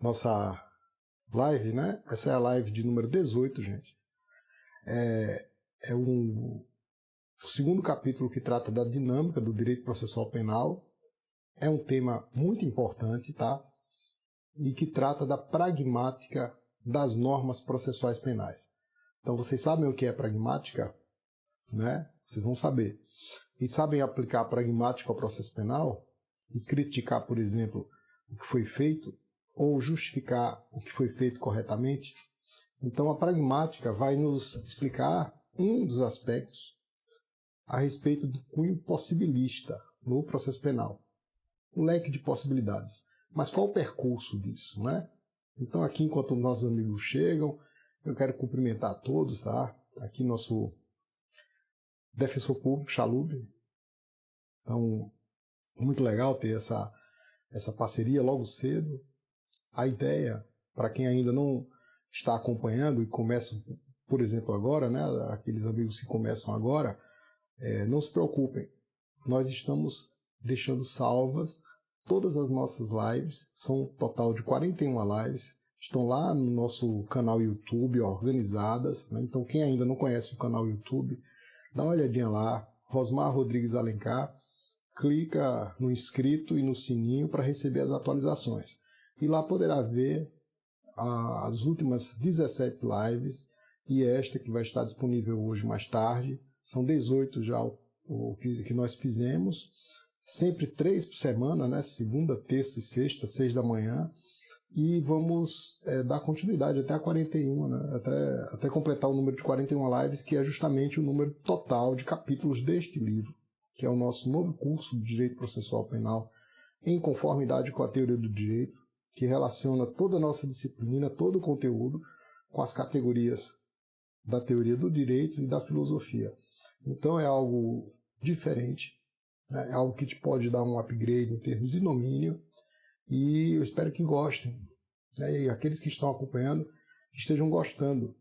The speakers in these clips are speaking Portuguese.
nossa live, né? Essa é a live de número 18, gente. É o segundo capítulo que trata da dinâmica do direito processual penal. É um tema muito importante, tá? E que trata da pragmática das normas processuais penais. Então, vocês sabem o que é pragmática, né? Vocês vão saber. E sabem aplicar a pragmática ao processo penal e criticar, por exemplo, o que foi feito ou justificar o que foi feito corretamente? Então, a pragmática vai nos explicar um dos aspectos a respeito do cunho possibilista no processo penal. O leque de possibilidades. Mas qual o percurso disso, né? Então, aqui, enquanto nossos amigos chegam, eu quero cumprimentar a todos, tá? Aqui nosso defensor público, Chalub. Então, muito legal ter essa parceria logo cedo. A ideia, para quem ainda não está acompanhando e começa, por exemplo, agora, né? Aqueles amigos que começam agora, não se preocupem. Nós estamos deixando salvas todas as nossas lives, são um total de 41 lives, estão lá no nosso canal YouTube, organizadas, né? Então quem ainda não conhece o canal YouTube, dá uma olhadinha lá, Rosmar Rodrigues Alencar, clica no inscrito e no sininho para receber as atualizações. E lá poderá ver as últimas 17 lives e esta que vai estar disponível hoje mais tarde. São 18 já o que nós fizemos. Sempre 3 por semana, né? Segunda, terça e sexta, 6 da manhã. E vamos dar continuidade até a 41, né? Até completar o número de 41 lives, que é justamente o número total de capítulos deste livro, que é o nosso novo curso de Direito Processual Penal, em conformidade com a teoria do direito, que relaciona toda a nossa disciplina, todo o conteúdo, com as categorias da teoria do direito e da filosofia. Então é algo diferente, é algo que te pode dar um upgrade em termos de domínio, e eu espero que gostem. E aqueles que estão acompanhando, estejam gostando.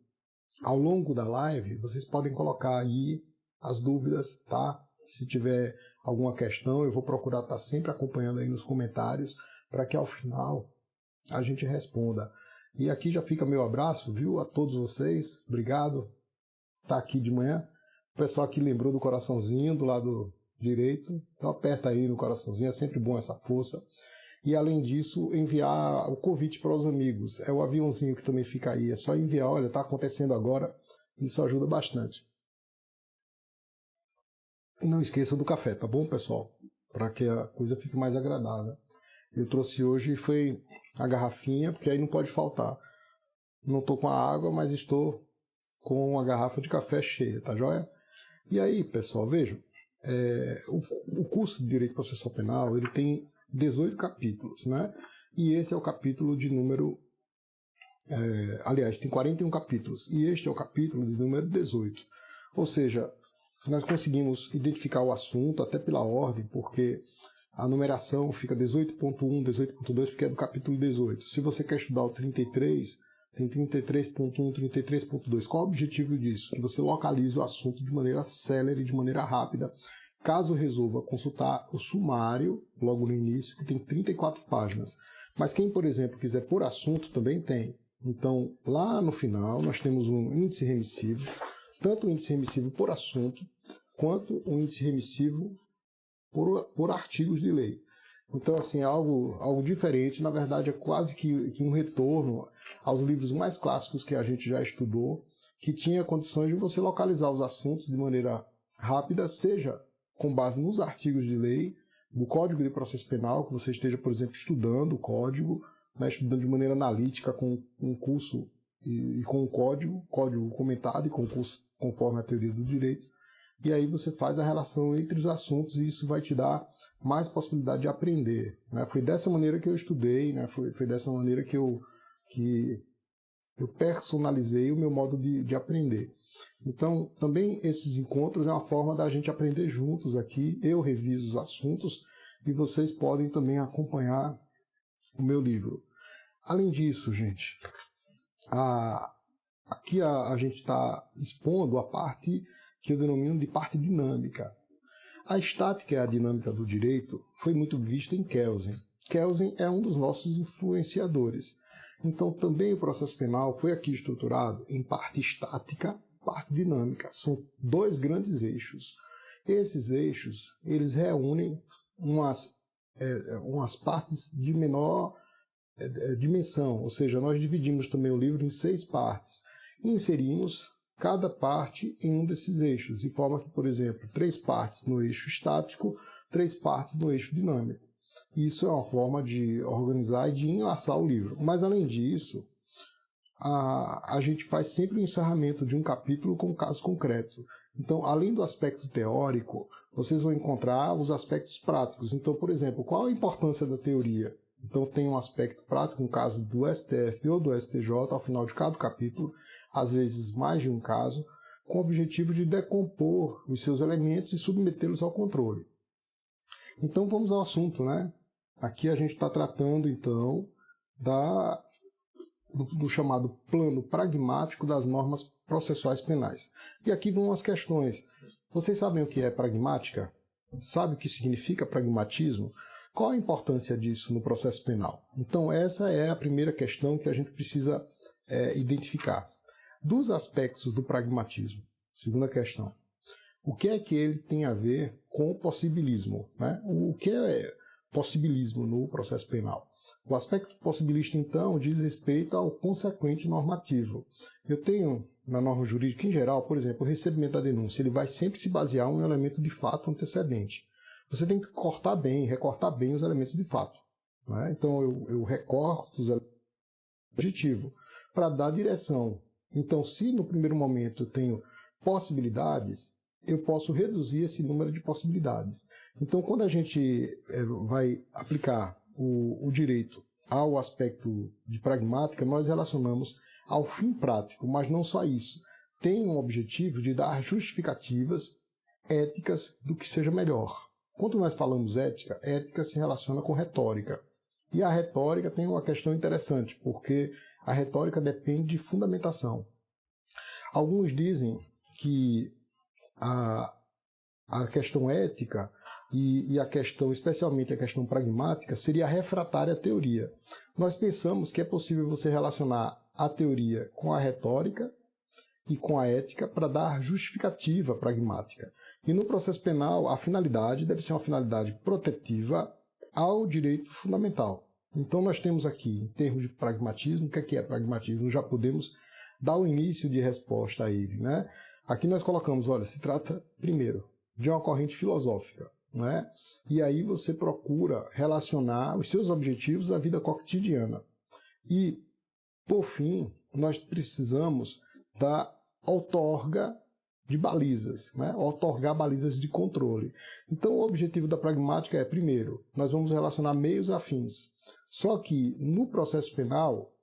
Ao longo da live, vocês podem colocar aí as dúvidas, tá? Se tiver alguma questão, eu vou procurar estar sempre acompanhando aí nos comentários, para que ao final a gente responda. E aqui já fica meu abraço, viu? A todos vocês, obrigado. Tá aqui de manhã. O pessoal aqui lembrou do coraçãozinho do lado direito, então aperta aí no coraçãozinho, é sempre bom essa força. E além disso, enviar o convite para os amigos. É o aviãozinho que também fica aí, é só enviar, olha, está acontecendo agora, isso ajuda bastante. E não esqueça do café, tá bom, pessoal? Para que a coisa fique mais agradável. Eu trouxe hoje foi a garrafinha, porque aí não pode faltar. Não estou com a água, mas estou com a garrafa de café cheia, tá joia? E aí, pessoal, vejam, o curso de Direito Processual Penal, ele tem 18 capítulos, né? E esse é o capítulo de número... aliás, tem 41 capítulos, e este é o capítulo de número 18. Ou seja, nós conseguimos identificar o assunto, até pela ordem, porque a numeração fica 18.1, 18.2, porque é do capítulo 18. Se você quer estudar o 33... tem 33.1, 33.2. Qual é o objetivo disso? Que você localize o assunto de maneira célere, de maneira rápida. Caso resolva consultar o sumário, logo no início, que tem 34 páginas. Mas quem, por exemplo, quiser por assunto, também tem. Então, lá no final, nós temos um índice remissivo, tanto o índice remissivo por assunto, quanto o índice remissivo por artigos de lei. Então, assim, é algo diferente. Na verdade, é quase que um retorno aos livros mais clássicos que a gente já estudou, que tinha condições de você localizar os assuntos de maneira rápida, seja com base nos artigos de lei, do Código de Processo Penal, que você esteja, por exemplo, estudando o código, né, estudando de maneira analítica com um curso e com um código comentado e com um curso conforme a teoria do direito. E aí você faz a relação entre os assuntos e isso vai te dar mais possibilidade de aprender, né? Foi dessa maneira que eu estudei, né? Foi dessa maneira que eu personalizei o meu modo de aprender. Então, também esses encontros é uma forma da gente aprender juntos aqui. Eu reviso os assuntos e vocês podem também acompanhar o meu livro. Além disso, gente, aqui a gente está expondo a parte que eu denomino de parte dinâmica. A estática e a dinâmica do direito foi muito vista em Kelsen. Kelsen é um dos nossos influenciadores. Então, também o processo penal foi aqui estruturado em parte estática, parte dinâmica. São dois grandes eixos. Esses eixos, eles reúnem umas partes de menor dimensão, ou seja, nós dividimos também o livro em 6 partes e inserimos cada parte em um desses eixos, de forma que, por exemplo, 3 partes no eixo estático, 3 partes no eixo dinâmico. Isso é uma forma de organizar e de enlaçar o livro. Mas, além disso, a gente faz sempre o encerramento de um capítulo com um caso concreto. Então, além do aspecto teórico, vocês vão encontrar os aspectos práticos. Então, por exemplo, qual a importância da teoria? Então, tem um aspecto prático, no caso do STF ou do STJ, ao final de cada capítulo, às vezes mais de um caso, com o objetivo de decompor os seus elementos e submetê-los ao controle. Então, vamos ao assunto, né? Aqui a gente está tratando, então, do chamado plano pragmático das normas processuais penais. E aqui vão as questões. Vocês sabem o que é pragmática? Sabe o que significa pragmatismo? Qual a importância disso no processo penal? Então, essa é a primeira questão que a gente precisa identificar. Dos aspectos do pragmatismo, segunda questão. O que é que ele tem a ver com o possibilismo, né? O que é possibilismo no processo penal? O aspecto possibilista, então, diz respeito ao consequente normativo. Eu tenho, na norma jurídica em geral, por exemplo, o recebimento da denúncia, ele vai sempre se basear em um elemento de fato antecedente. Você tem que recortar bem os elementos de fato, né? Então, eu recorto os elementos do objetivo para dar direção. Então, se no primeiro momento eu tenho possibilidades, eu posso reduzir esse número de possibilidades. Então, quando a gente vai aplicar o direito ao aspecto de pragmática, nós relacionamos ao fim prático, mas não só isso. Tem um objetivo de dar justificativas éticas do que seja melhor. Quando nós falamos ética, ética se relaciona com retórica. E a retórica tem uma questão interessante, porque a retórica depende de fundamentação. Alguns dizem que a questão ética e a questão, especialmente a questão pragmática, seria refratária à teoria. Nós pensamos que é possível você relacionar a teoria com a retórica e com a ética para dar justificativa pragmática. E no processo penal, a finalidade deve ser uma finalidade protetiva ao direito fundamental. Então nós temos aqui, em termos de pragmatismo, o que é pragmatismo? Já podemos dar o início de resposta a ele, né? Aqui nós colocamos, olha, se trata, primeiro, de uma corrente filosófica, né? E aí você procura relacionar os seus objetivos à vida cotidiana. E, por fim, nós precisamos da outorga de balizas, né? Outorgar balizas de controle. Então, o objetivo da pragmática é, primeiro, nós vamos relacionar meios a fins. Só que, no processo penal,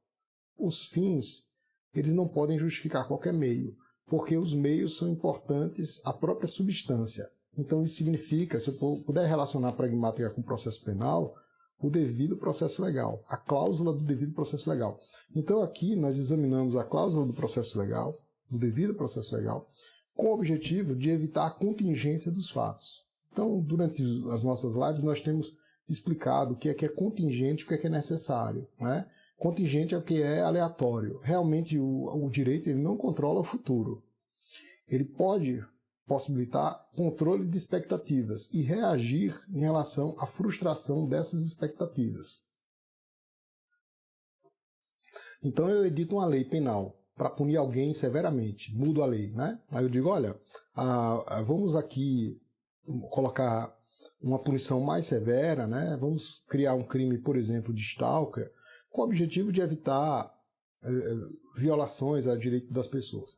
os fins, eles não podem justificar qualquer meio, porque os meios são importantes à própria substância. Então, isso significa, se eu puder relacionar a pragmática com o processo penal, o devido processo legal, a cláusula do devido processo legal. Então, aqui nós examinamos a cláusula do processo legal, do devido processo legal, com o objetivo de evitar a contingência dos fatos. Então, durante as nossas lives, nós temos explicado o que é contingente e o que é necessário, né? Contingente é o que é aleatório. Realmente, o direito ele não controla o futuro. Ele pode possibilitar controle de expectativas e reagir em relação à frustração dessas expectativas. Então, eu edito uma lei penal para punir alguém severamente, mudo a lei, né? Aí eu digo, olha, vamos aqui colocar uma punição mais severa, né? Vamos criar um crime, por exemplo, de stalker, com o objetivo de evitar violações a direito das pessoas.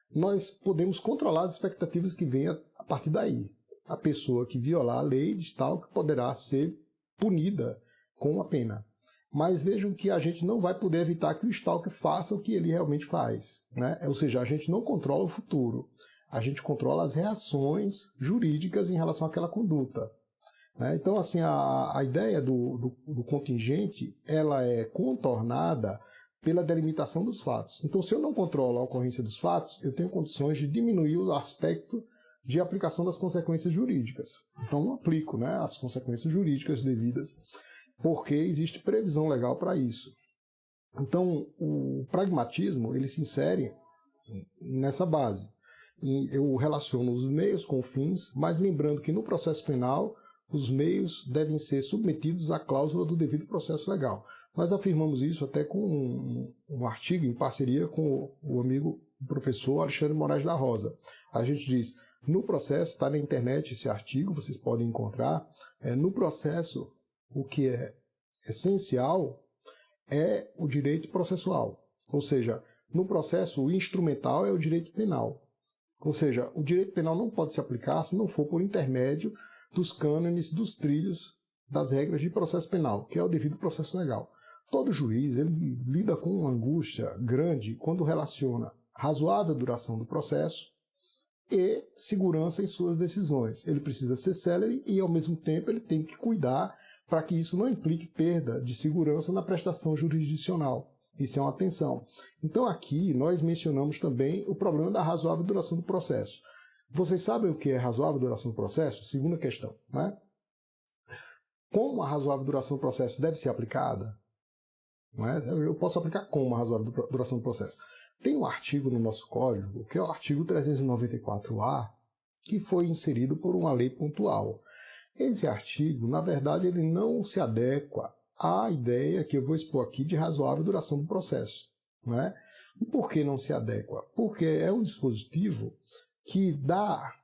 Nós podemos controlar as expectativas que venham a partir daí. A pessoa que violar a lei de stalker poderá ser punida com uma pena. Mas vejam que a gente não vai poder evitar que o stalker faça o que ele realmente faz, né? Ou seja, a gente não controla o futuro. A gente controla as reações jurídicas em relação àquela conduta. Então, assim, a ideia do contingente, ela é contornada pela delimitação dos fatos. Então, se eu não controlo a ocorrência dos fatos, eu tenho condições de diminuir o aspecto de aplicação das consequências jurídicas. Então, eu aplico, né, as consequências jurídicas devidas. porque existe previsão legal para isso. Então, o pragmatismo ele se insere nessa base. E eu relaciono os meios com fins, mas lembrando que no processo penal os meios devem ser submetidos à cláusula do devido processo legal. Nós afirmamos isso até com um artigo em parceria com o amigo professor Alexandre Moraes da Rosa. A gente diz, no processo, está na internet esse artigo, vocês podem encontrar, no processo o que é essencial é o direito processual. Ou seja, no processo o instrumental é o direito penal. Ou seja, o direito penal não pode se aplicar se não for por intermédio dos cânones, dos trilhos, das regras de processo penal, que é o devido processo legal. Todo juiz ele lida com uma angústia grande quando relaciona razoável duração do processo e segurança em suas decisões. Ele precisa ser célere e, ao mesmo tempo, ele tem que cuidar para que isso não implique perda de segurança na prestação jurisdicional. Isso é uma atenção. Então, aqui, nós mencionamos também o problema da razoável duração do processo. Vocês sabem o que é razoável duração do processo? Segunda questão, né? Como a razoável duração do processo deve ser aplicada? Não é? Eu posso aplicar como a razoável duração do processo? Tem um artigo no nosso código, que é o artigo 394A, que foi inserido por uma lei pontual. Esse artigo, na verdade, ele não se adequa à ideia que eu vou expor aqui de razoável duração do processo. Não é? E por que não se adequa? Porque é um dispositivo que dá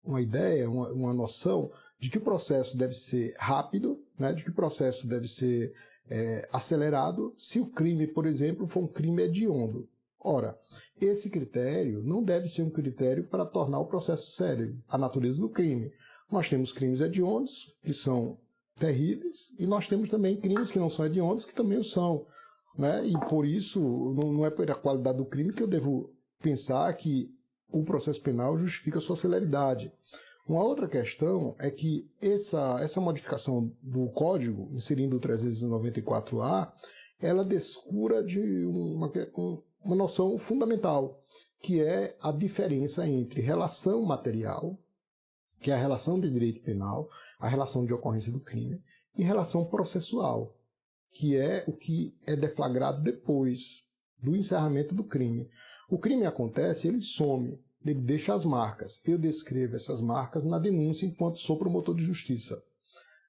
uma ideia, uma noção de que o processo deve ser rápido, né, de que o processo deve ser acelerado se o crime, por exemplo, for um crime hediondo. Ora, esse critério não deve ser um critério para tornar o processo sério, a natureza do crime. Nós temos crimes hediondos, que são terríveis, e nós temos também crimes que não são hediondos, que também o são. Né? E por isso, não é pela qualidade do crime que eu devo pensar que o processo penal justifica a sua celeridade. Uma outra questão é que essa modificação do código, inserindo o 394A, ela descura de uma noção fundamental, que é a diferença entre relação material, que é a relação de direito penal, a relação de ocorrência do crime, e relação processual, que é o que é deflagrado depois do encerramento do crime. O crime acontece, ele some, ele deixa as marcas. Eu descrevo essas marcas na denúncia enquanto sou promotor de justiça.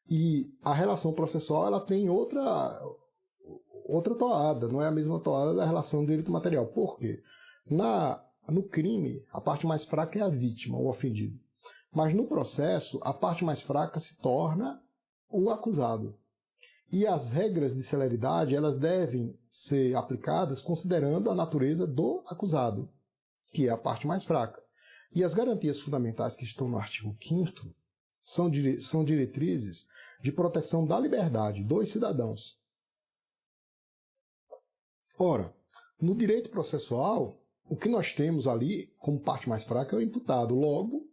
E a relação processual ela tem outra toada, não é a mesma toada da relação de direito material. Por quê? No crime, a parte mais fraca é a vítima, o ofendido. Mas no processo, a parte mais fraca se torna o acusado. E as regras de celeridade elas devem ser aplicadas considerando a natureza do acusado, que é a parte mais fraca. E as garantias fundamentais que estão no artigo 5º são diretrizes de proteção da liberdade dos cidadãos. Ora, no direito processual, o que nós temos ali como parte mais fraca é o imputado. Logo,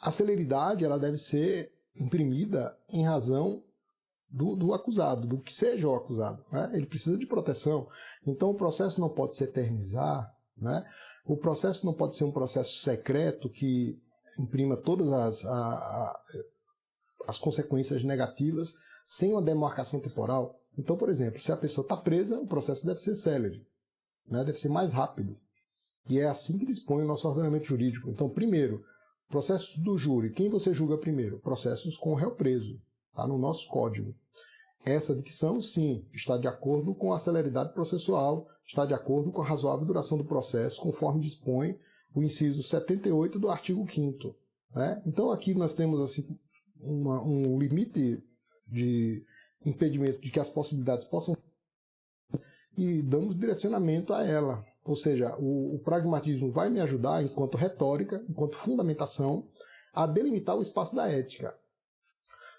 a celeridade ela deve ser imprimida em razão do acusado, do que seja o acusado. Né? Ele precisa de proteção. Então, o processo não pode se eternizar. Né? O processo não pode ser um processo secreto que imprima todas as consequências negativas sem uma demarcação temporal. Então, por exemplo, se a pessoa está presa, o processo deve ser célere, né? Deve ser mais rápido. E é assim que dispõe o nosso ordenamento jurídico. Então, primeiro, processos do júri. Quem você julga primeiro? Processos com o réu preso. Está no nosso código. Essa dicção, sim, está de acordo com a celeridade processual, está de acordo com a razoável duração do processo, conforme dispõe o inciso 78 do artigo 5º. Né? Então, aqui nós temos assim, um limite de impedimento de que as possibilidades possam e damos direcionamento a ela. Ou seja, o pragmatismo vai me ajudar, enquanto retórica, enquanto fundamentação, a delimitar o espaço da ética.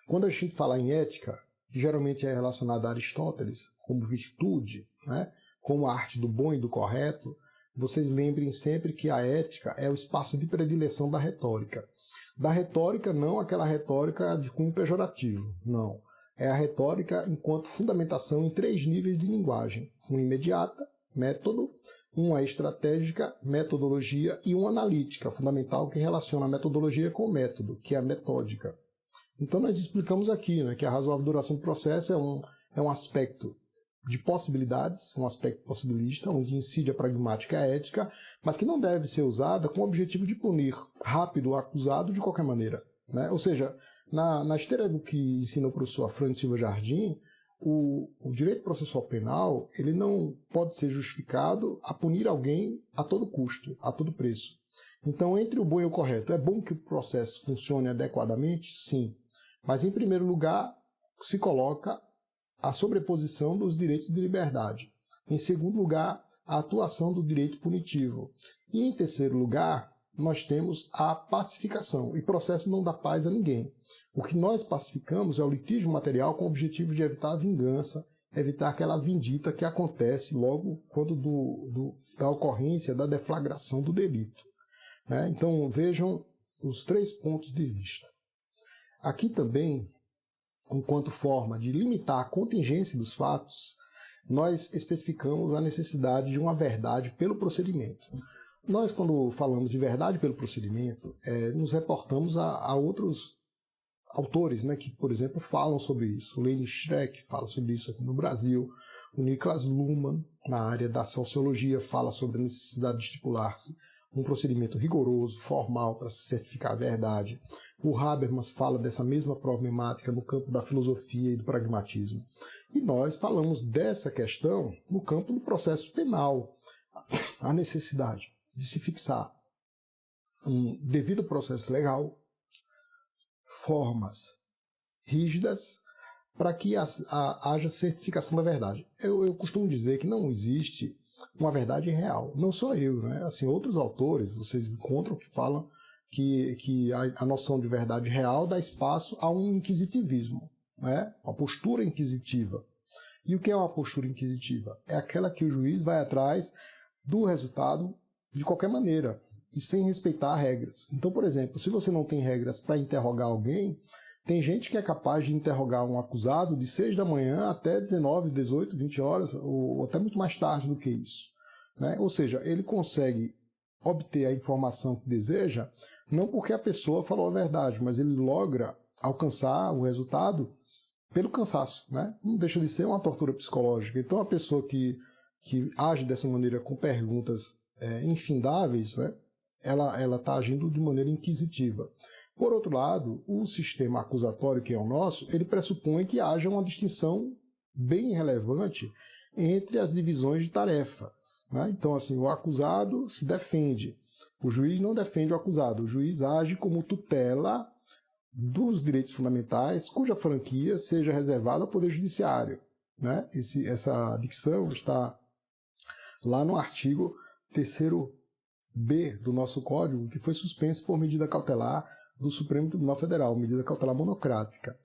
Quando a gente fala em ética, que geralmente é relacionada a Aristóteles, como virtude, né, como a arte do bom e do correto, vocês lembrem sempre que a ética é o espaço de predileção da retórica. Da retórica, não aquela retórica de cunho pejorativo, não. É a retórica enquanto fundamentação em 3 níveis de linguagem. Uma imediata, método, uma estratégica, metodologia, e uma analítica, fundamental, que relaciona a metodologia com o método, que é a metódica. Então nós explicamos aqui, né, que a razoável duração do processo é um aspecto de possibilidades, um aspecto possibilista, onde incide a pragmática e a ética, mas que não deve ser usada com o objetivo de punir rápido o acusado de qualquer maneira, né? Ou seja, na esteira do que ensina o professor Afrânio Silva Jardim, o direito processual penal ele não pode ser justificado a punir alguém a todo custo, a todo preço. Então, entre o bom e o correto, é bom que o processo funcione adequadamente? Sim. Mas, em primeiro lugar, se coloca a sobreposição dos direitos de liberdade. Em segundo lugar, a atuação do direito punitivo. E, em terceiro lugar, nós temos a pacificação. E processo não dá paz a ninguém. O que nós pacificamos é o litígio material com o objetivo de evitar a vingança, evitar aquela vindita que acontece logo quando da ocorrência, da deflagração do delito, né? Então, vejam os 3 pontos de vista. Aqui também, enquanto forma de limitar a contingência dos fatos, nós especificamos a necessidade de uma verdade pelo procedimento. Nós, quando falamos de verdade pelo procedimento, nos reportamos a outros autores, né, que, por exemplo, falam sobre isso. O Leni Streck fala sobre isso aqui no Brasil. O Niklas Luhmann, na área da sociologia, fala sobre a necessidade de estipular-se um procedimento rigoroso, formal, para se certificar a verdade. O Habermas fala dessa mesma problemática no campo da filosofia e do pragmatismo. E nós falamos dessa questão no campo do processo penal. A necessidade de se fixar um devido processo legal, formas rígidas, para que haja certificação da verdade. Eu costumo dizer que não existe uma verdade real. Não só eu, né? Assim, outros autores, vocês encontram que falam que a noção de verdade real dá espaço a um inquisitivismo, né? Uma postura inquisitiva. E o que é uma postura inquisitiva? É aquela que o juiz vai atrás do resultado de qualquer maneira e sem respeitar regras. Então, por exemplo, se você não tem regras para interrogar alguém, tem gente que é capaz de interrogar um acusado de 6 da manhã até 19, 18, 20 horas, ou até muito mais tarde do que isso, né? Ou seja, ele consegue obter a informação que deseja, não porque a pessoa falou a verdade, mas ele logra alcançar o resultado pelo cansaço, né? Não deixa de ser uma tortura psicológica. Então, a pessoa que age dessa maneira com perguntas infindáveis, né? Ela está agindo de maneira inquisitiva. Por outro lado, o sistema acusatório, que é o nosso, ele pressupõe que haja uma distinção bem relevante entre as divisões de tarefas, né? Então, assim, o acusado se defende, o juiz não defende o acusado, o juiz age como tutela dos direitos fundamentais, cuja franquia seja reservada ao Poder Judiciário, né? Essa dicção está lá no artigo 3º-B do nosso Código, que foi suspenso por medida cautelar do Supremo Tribunal Federal, medida cautelar monocrática.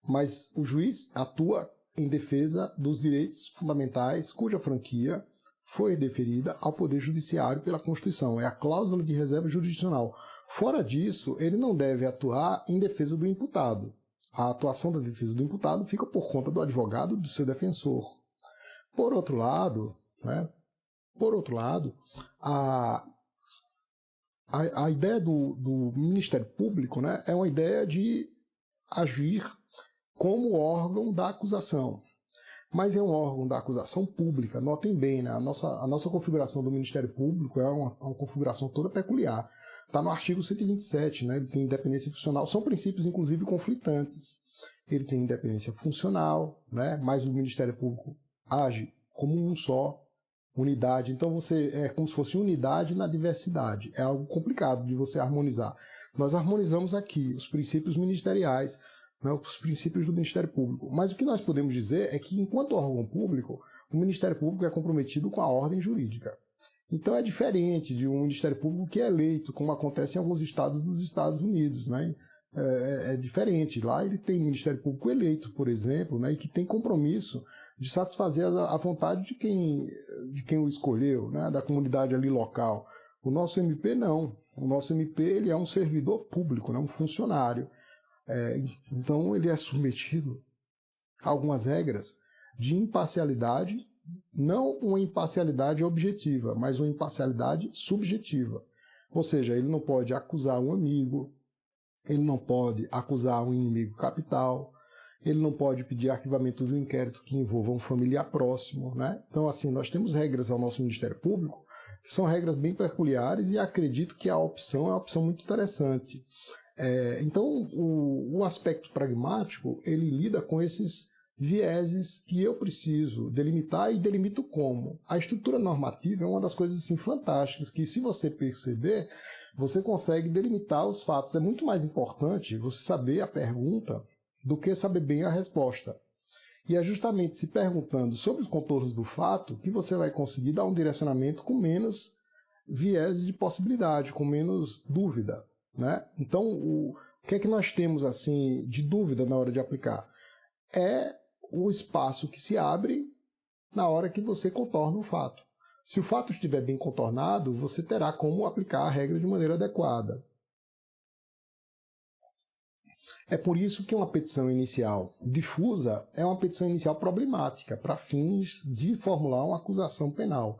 Mas o juiz atua em defesa dos direitos fundamentais, cuja franquia foi deferida ao Poder Judiciário pela Constituição. É a cláusula de reserva jurisdicional. Fora disso, ele não deve atuar em defesa do imputado. A atuação da defesa do imputado fica por conta do advogado do seu defensor. Por outro lado, né, a ideia do Ministério Público, né, é uma ideia de agir como órgão da acusação. Mas é um órgão da acusação pública. Notem bem, né, a nossa configuração do Ministério Público é uma configuração toda peculiar. Está no artigo 127, né, ele tem independência funcional. São princípios, inclusive, conflitantes. Ele tem independência funcional, né, mas o Ministério Público age como um só, unidade. Então é como se fosse unidade na diversidade. É algo complicado de você harmonizar. Nós harmonizamos aqui os princípios ministeriais, né, os princípios do Ministério Público. Mas o que nós podemos dizer é que, enquanto órgão público, o Ministério Público é comprometido com a ordem jurídica. Então é diferente de um Ministério Público que é eleito, como acontece em alguns estados dos Estados Unidos, né? É diferente. Lá ele tem Ministério Público eleito, por exemplo, né, e que tem compromisso de satisfazer a vontade de quem o escolheu, né, da comunidade ali local. O nosso MP não. O nosso MP ele é um servidor público, né, um funcionário. Então ele é submetido a algumas regras de imparcialidade, não uma imparcialidade objetiva, mas uma imparcialidade subjetiva. Ou seja, ele não pode acusar um amigo, ele não pode acusar um inimigo capital, ele não pode pedir arquivamento do inquérito que envolva um familiar próximo, né? Então, assim, nós temos regras ao nosso Ministério Público que são regras bem peculiares e acredito que a opção é uma opção muito interessante. Então, o aspecto pragmático, ele lida com esses vieses que eu preciso delimitar e delimito como. A estrutura normativa é uma das coisas assim, fantásticas, que se você perceber, você consegue delimitar os fatos. É muito mais importante você saber a pergunta do que saber bem a resposta. E é justamente se perguntando sobre os contornos do fato que você vai conseguir dar um direcionamento com menos viés de possibilidade, com menos dúvida, né? Então, o que é que nós temos assim de dúvida na hora de aplicar? É o espaço que se abre na hora que você contorna o fato. Se o fato estiver bem contornado, você terá como aplicar a regra de maneira adequada. É por isso que uma petição inicial difusa é uma petição inicial problemática para fins de formular uma acusação penal.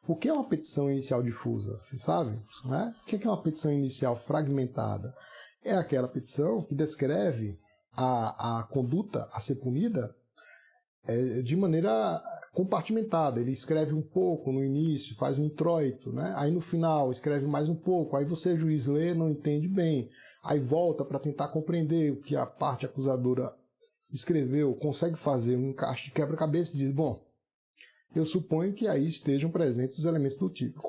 O que é uma petição inicial difusa? Você sabe? Né? O que é uma petição inicial fragmentada? É aquela petição que descreve a conduta a ser punida de maneira compartimentada. Ele escreve um pouco no início, faz um introito, né? Aí no final escreve mais um pouco, aí você, juiz, lê, não entende bem, aí volta para tentar compreender o que a parte acusadora escreveu, consegue fazer um encaixe de quebra-cabeça e diz, bom, eu suponho que aí estejam presentes os elementos do tipo.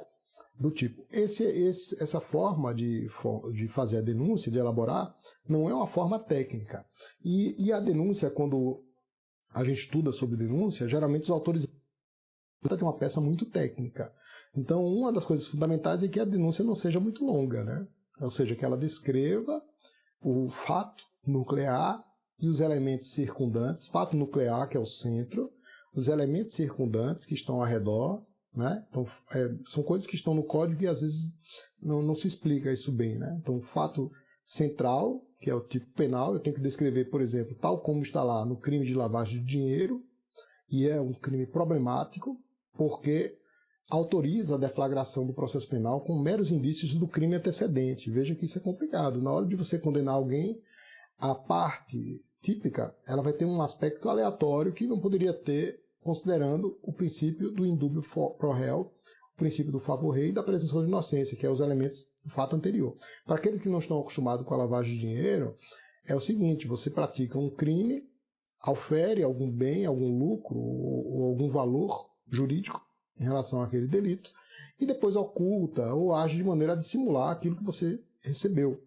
Essa forma de fazer a denúncia, de elaborar, não é uma forma técnica. E a denúncia, quando a gente estuda sobre denúncia, geralmente os autores de uma peça muito técnica. Então, uma das coisas fundamentais é que a denúncia não seja muito longa, né? Ou seja, que ela descreva o fato nuclear e os elementos circundantes, fato nuclear, que é o centro, os elementos circundantes que estão ao redor, né? Então, são coisas que estão no código e às vezes não se explica isso bem, né? Então, o fato central, que é o tipo penal, eu tenho que descrever, por exemplo, tal como está lá no crime de lavagem de dinheiro, e é um crime problemático, porque autoriza a deflagração do processo penal com meros indícios do crime antecedente. Veja que isso é complicado. Na hora de você condenar alguém, a parte típica ela vai ter um aspecto aleatório que não poderia ter, considerando o princípio do indúbio pro réu, o princípio do favor rei e da presunção de inocência, que é os elementos do fato anterior. Para aqueles que não estão acostumados com a lavagem de dinheiro, é o seguinte, você pratica um crime, aufere algum bem, algum lucro ou algum valor jurídico em relação àquele delito, e depois oculta ou age de maneira a dissimular aquilo que você recebeu.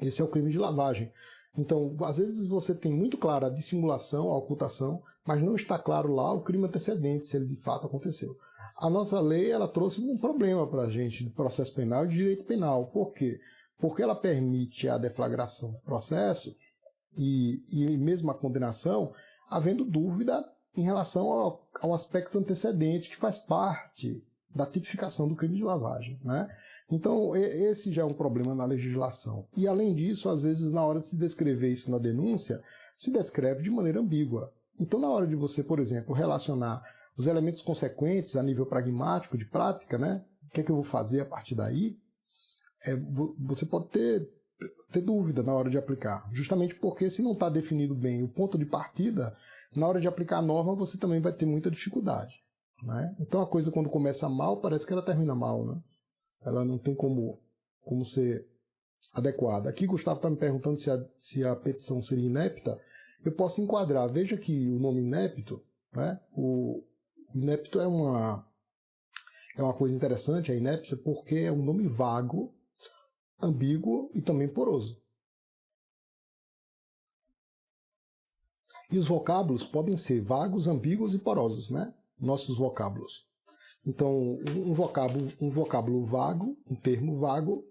Esse é o crime de lavagem. Então, às vezes você tem muito clara a dissimulação, a ocultação, mas não está claro lá o crime antecedente, se ele de fato aconteceu. A nossa lei ela trouxe um problema para a gente de processo penal e de direito penal. Por quê? Porque ela permite a deflagração do processo e mesmo a condenação, havendo dúvida em relação ao aspecto antecedente, que faz parte da tipificação do crime de lavagem, né? Então, esse já é um problema na legislação. E, além disso, às vezes, na hora de se descrever isso na denúncia, se descreve de maneira ambígua. Então, na hora de você, por exemplo, relacionar os elementos consequentes a nível pragmático, de prática, né? O que é que eu vou fazer a partir daí? Você pode ter dúvida na hora de aplicar, justamente porque se não está definido bem o ponto de partida, na hora de aplicar a norma você também vai ter muita dificuldade, né? Então a coisa quando começa mal, parece que ela termina mal, né? Ela não tem como ser adequada. Aqui Gustavo está me perguntando se a petição seria inepta. Eu posso enquadrar, veja que o nome inepto, né? O inepto é uma coisa interessante, a inépcia, porque é um nome vago, ambíguo e também poroso. E os vocábulos podem ser vagos, ambíguos e porosos, né? Nossos vocábulos. Então, um vocábulo vago, um termo vago,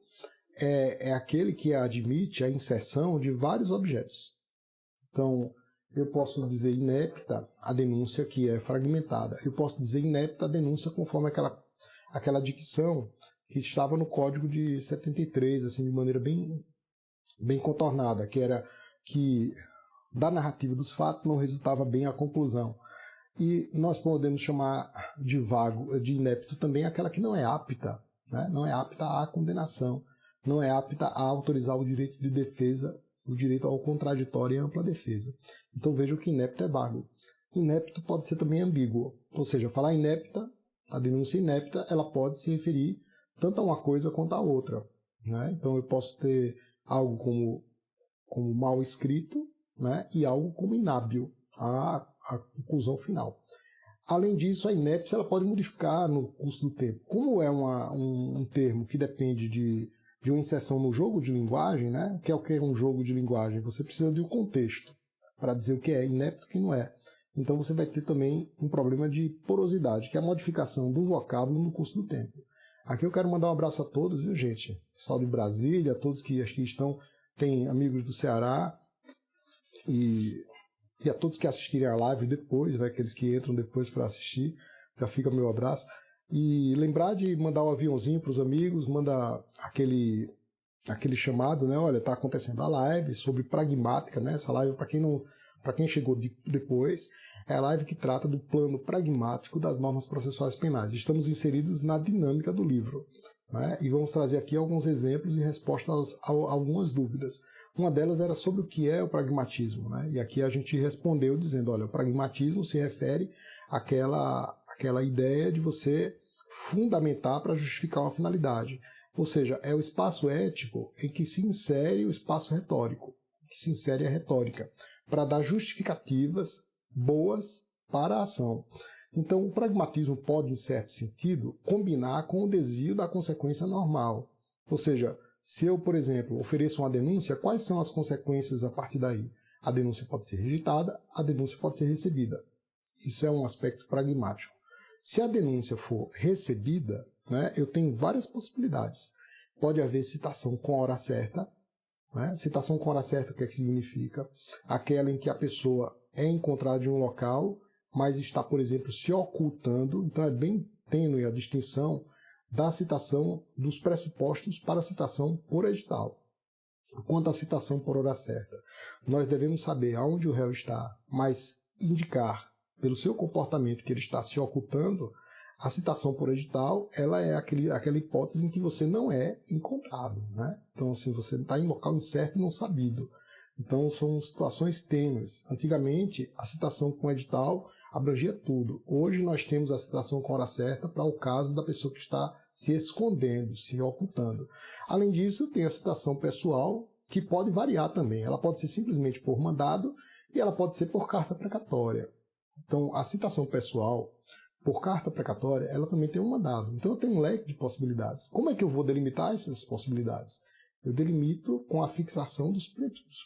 é aquele que admite a inserção de vários objetos. Então, eu posso dizer inepta a denúncia que é fragmentada. Eu posso dizer inepta a denúncia conforme aquela dicção que estava no Código de 73, assim, de maneira bem contornada, que era que da narrativa dos fatos não resultava bem a conclusão. E nós podemos chamar de vago, de inepto também aquela que não é apta, né? Não é apta à condenação. não é apta a autorizar o direito de defesa, o direito ao contraditório e ampla defesa. Então vejam que inepto é vago. Inepto pode ser também ambíguo, ou seja, falar inepta, a denúncia inepta, ela pode se referir tanto a uma coisa quanto a outra, né? Então eu posso ter algo como mal escrito, né? E algo como inábil, a conclusão final. Além disso, a inépcia ela pode modificar no curso do tempo. Como é um termo que depende de uma inserção no jogo de linguagem, né? Que é um jogo de linguagem, você precisa de um contexto para dizer o que é inepto e o que não é. Então você vai ter também um problema de porosidade, que é a modificação do vocábulo no curso do tempo. Aqui eu quero mandar um abraço a todos, viu, gente? Pessoal de Brasília, a todos que aqui estão, tem amigos do Ceará e a todos que assistirem a live depois, né, aqueles que entram depois para assistir, já fica meu abraço. E lembrar de mandar um aviãozinho para os amigos, manda aquele chamado, né? Olha, está acontecendo a live sobre pragmática, né? Essa live, para quem chegou depois, é a live que trata do plano pragmático das normas processuais penais. Estamos inseridos na dinâmica do livro, né? E vamos trazer aqui alguns exemplos em resposta a algumas dúvidas. Uma delas era sobre o que é o pragmatismo, né? E aqui a gente respondeu dizendo, olha, o pragmatismo se refere àquela ideia de você fundamentar para justificar uma finalidade. Ou seja, é o espaço ético em que se insere o espaço retórico, que se insere a retórica, para dar justificativas boas para a ação. Então, o pragmatismo pode, em certo sentido, combinar com o desvio da consequência normal. Ou seja, se eu, por exemplo, ofereço uma denúncia, quais são as consequências a partir daí? A denúncia pode ser rejeitada, a denúncia pode ser recebida. Isso é um aspecto pragmático. Se a denúncia for recebida, né, eu tenho várias possibilidades. Pode haver citação com a hora certa. Né? Citação com hora certa, o que é que significa? Aquela em que a pessoa é encontrada em um local, mas está, por exemplo, se ocultando. Então é bem tênue a distinção da citação dos pressupostos para a citação por edital. Quanto à citação por hora certa, nós devemos saber aonde o réu está, mas indicar pelo seu comportamento que ele está se ocultando. A citação por edital, ela é aquela hipótese em que você não é encontrado, né? Então, assim, você está em local incerto e não sabido. Então, são situações tênues. Antigamente, a citação com edital abrangia tudo. Hoje, nós temos a citação com hora certa para o caso da pessoa que está se escondendo, se ocultando. Além disso, tem a citação pessoal, que pode variar também. Ela pode ser simplesmente por mandado e ela pode ser por carta precatória. Então, a citação pessoal por carta precatória, ela também tem um mandado. Então eu tenho um leque de possibilidades. Como é que eu vou delimitar essas possibilidades? Eu delimito com a fixação dos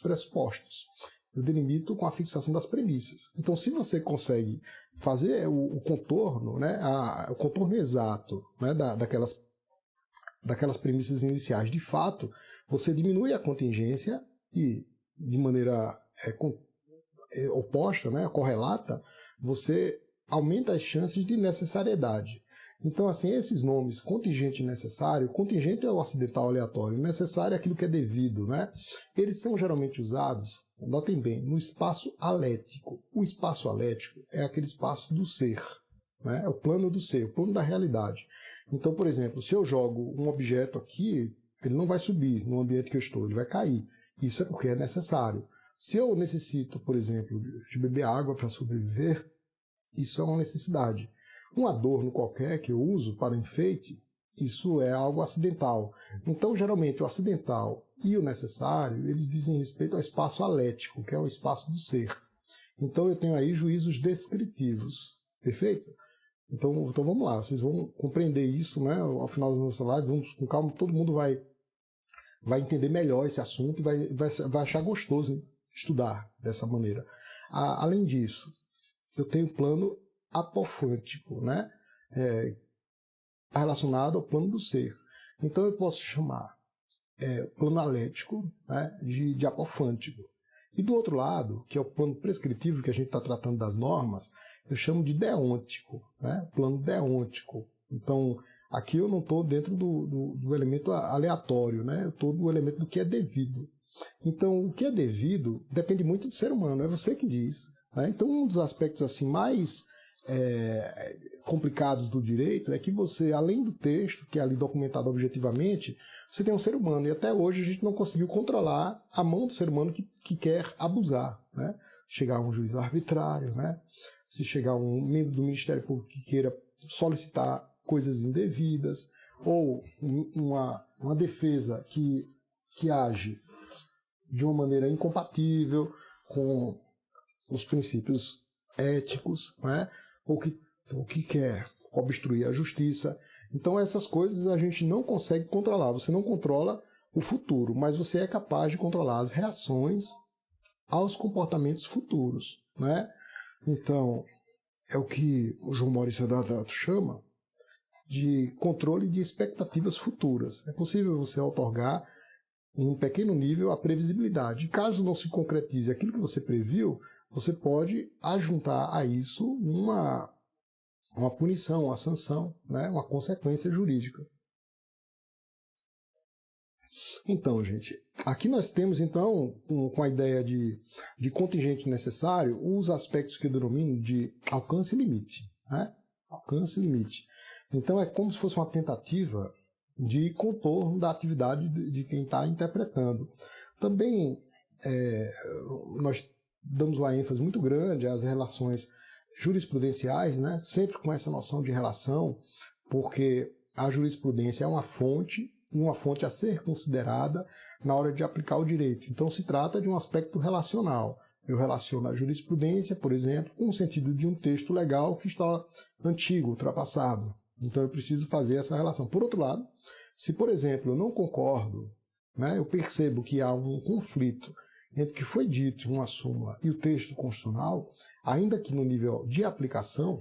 pressupostos. Eu delimito com a fixação das premissas. Então, se você consegue fazer o contorno, né, o contorno exato, né, daquelas premissas iniciais, de fato, você diminui a contingência e, de maneira oposta, né, correlata, você aumenta as chances de necessariedade. Então, assim, esses nomes, contingente e necessário, contingente é o acidental aleatório, necessário é aquilo que é devido, né? Eles são geralmente usados, notem bem, no espaço alético. O espaço alético é aquele espaço do ser, né? É o plano do ser, o plano da realidade. Então, por exemplo, se eu jogo um objeto aqui, ele não vai subir no ambiente que eu estou, ele vai cair. Isso é porque é necessário. Se eu necessito, por exemplo, de beber água para sobreviver, isso é uma necessidade. Um adorno qualquer que eu uso para enfeite, isso é algo acidental. Então, geralmente, o acidental e o necessário, eles dizem respeito ao espaço alético, que é o espaço do ser. Então, eu tenho aí juízos descritivos. Perfeito? Então vamos lá, vocês vão compreender isso, né? Ao final da nossa live, vamos com calma, todo mundo vai entender melhor esse assunto e vai achar gostoso estudar dessa maneira. Além disso, eu tenho o plano apofântico, né? Relacionado ao plano do ser. Então eu posso chamar plano alético, né, de apofântico. E do outro lado, que é o plano prescritivo, que a gente está tratando das normas, eu chamo de deôntico, né? Plano deôntico. Então, aqui eu não estou dentro do elemento aleatório, né? Eu estou do elemento do que é devido. Então, o que é devido depende muito do ser humano, é você que diz. Né? Então, um dos aspectos assim mais complicados do direito é que você, além do texto, que é ali documentado objetivamente, você tem um ser humano, e até hoje a gente não conseguiu controlar a mão do ser humano que quer abusar, né? Chegar um juiz arbitrário, né? Se chegar um membro do Ministério Público que queira solicitar coisas indevidas, ou uma defesa que age de uma maneira incompatível com os princípios éticos, né? ou que quer obstruir a justiça. Então essas coisas a gente não consegue controlar. Você não controla o futuro, mas você é capaz de controlar as reações aos comportamentos futuros, né? Então, é o que o João Maurício Dadato chama de controle de expectativas futuras. É possível você outorgar em um pequeno nível a previsibilidade. Caso não se concretize aquilo que você previu, você pode ajuntar a isso uma punição, uma sanção, né? Uma consequência jurídica. Então, gente, aqui nós temos, então, com a ideia de contingente necessário, os aspectos que eu denomino de alcance e limite, né? Alcance e limite. Então, é como se fosse uma tentativa de contorno da atividade de quem está interpretando. Também, nós damos uma ênfase muito grande às relações jurisprudenciais, né? Sempre com essa noção de relação, porque a jurisprudência é uma fonte a ser considerada na hora de aplicar o direito. Então se trata de um aspecto relacional. Eu relaciono a jurisprudência, por exemplo, com o sentido de um texto legal que está antigo, ultrapassado. Então eu preciso fazer essa relação. Por outro lado, se, por exemplo, eu não concordo, né, eu percebo que há um conflito entre o que foi dito em uma súmula e o texto constitucional, ainda que no nível de aplicação,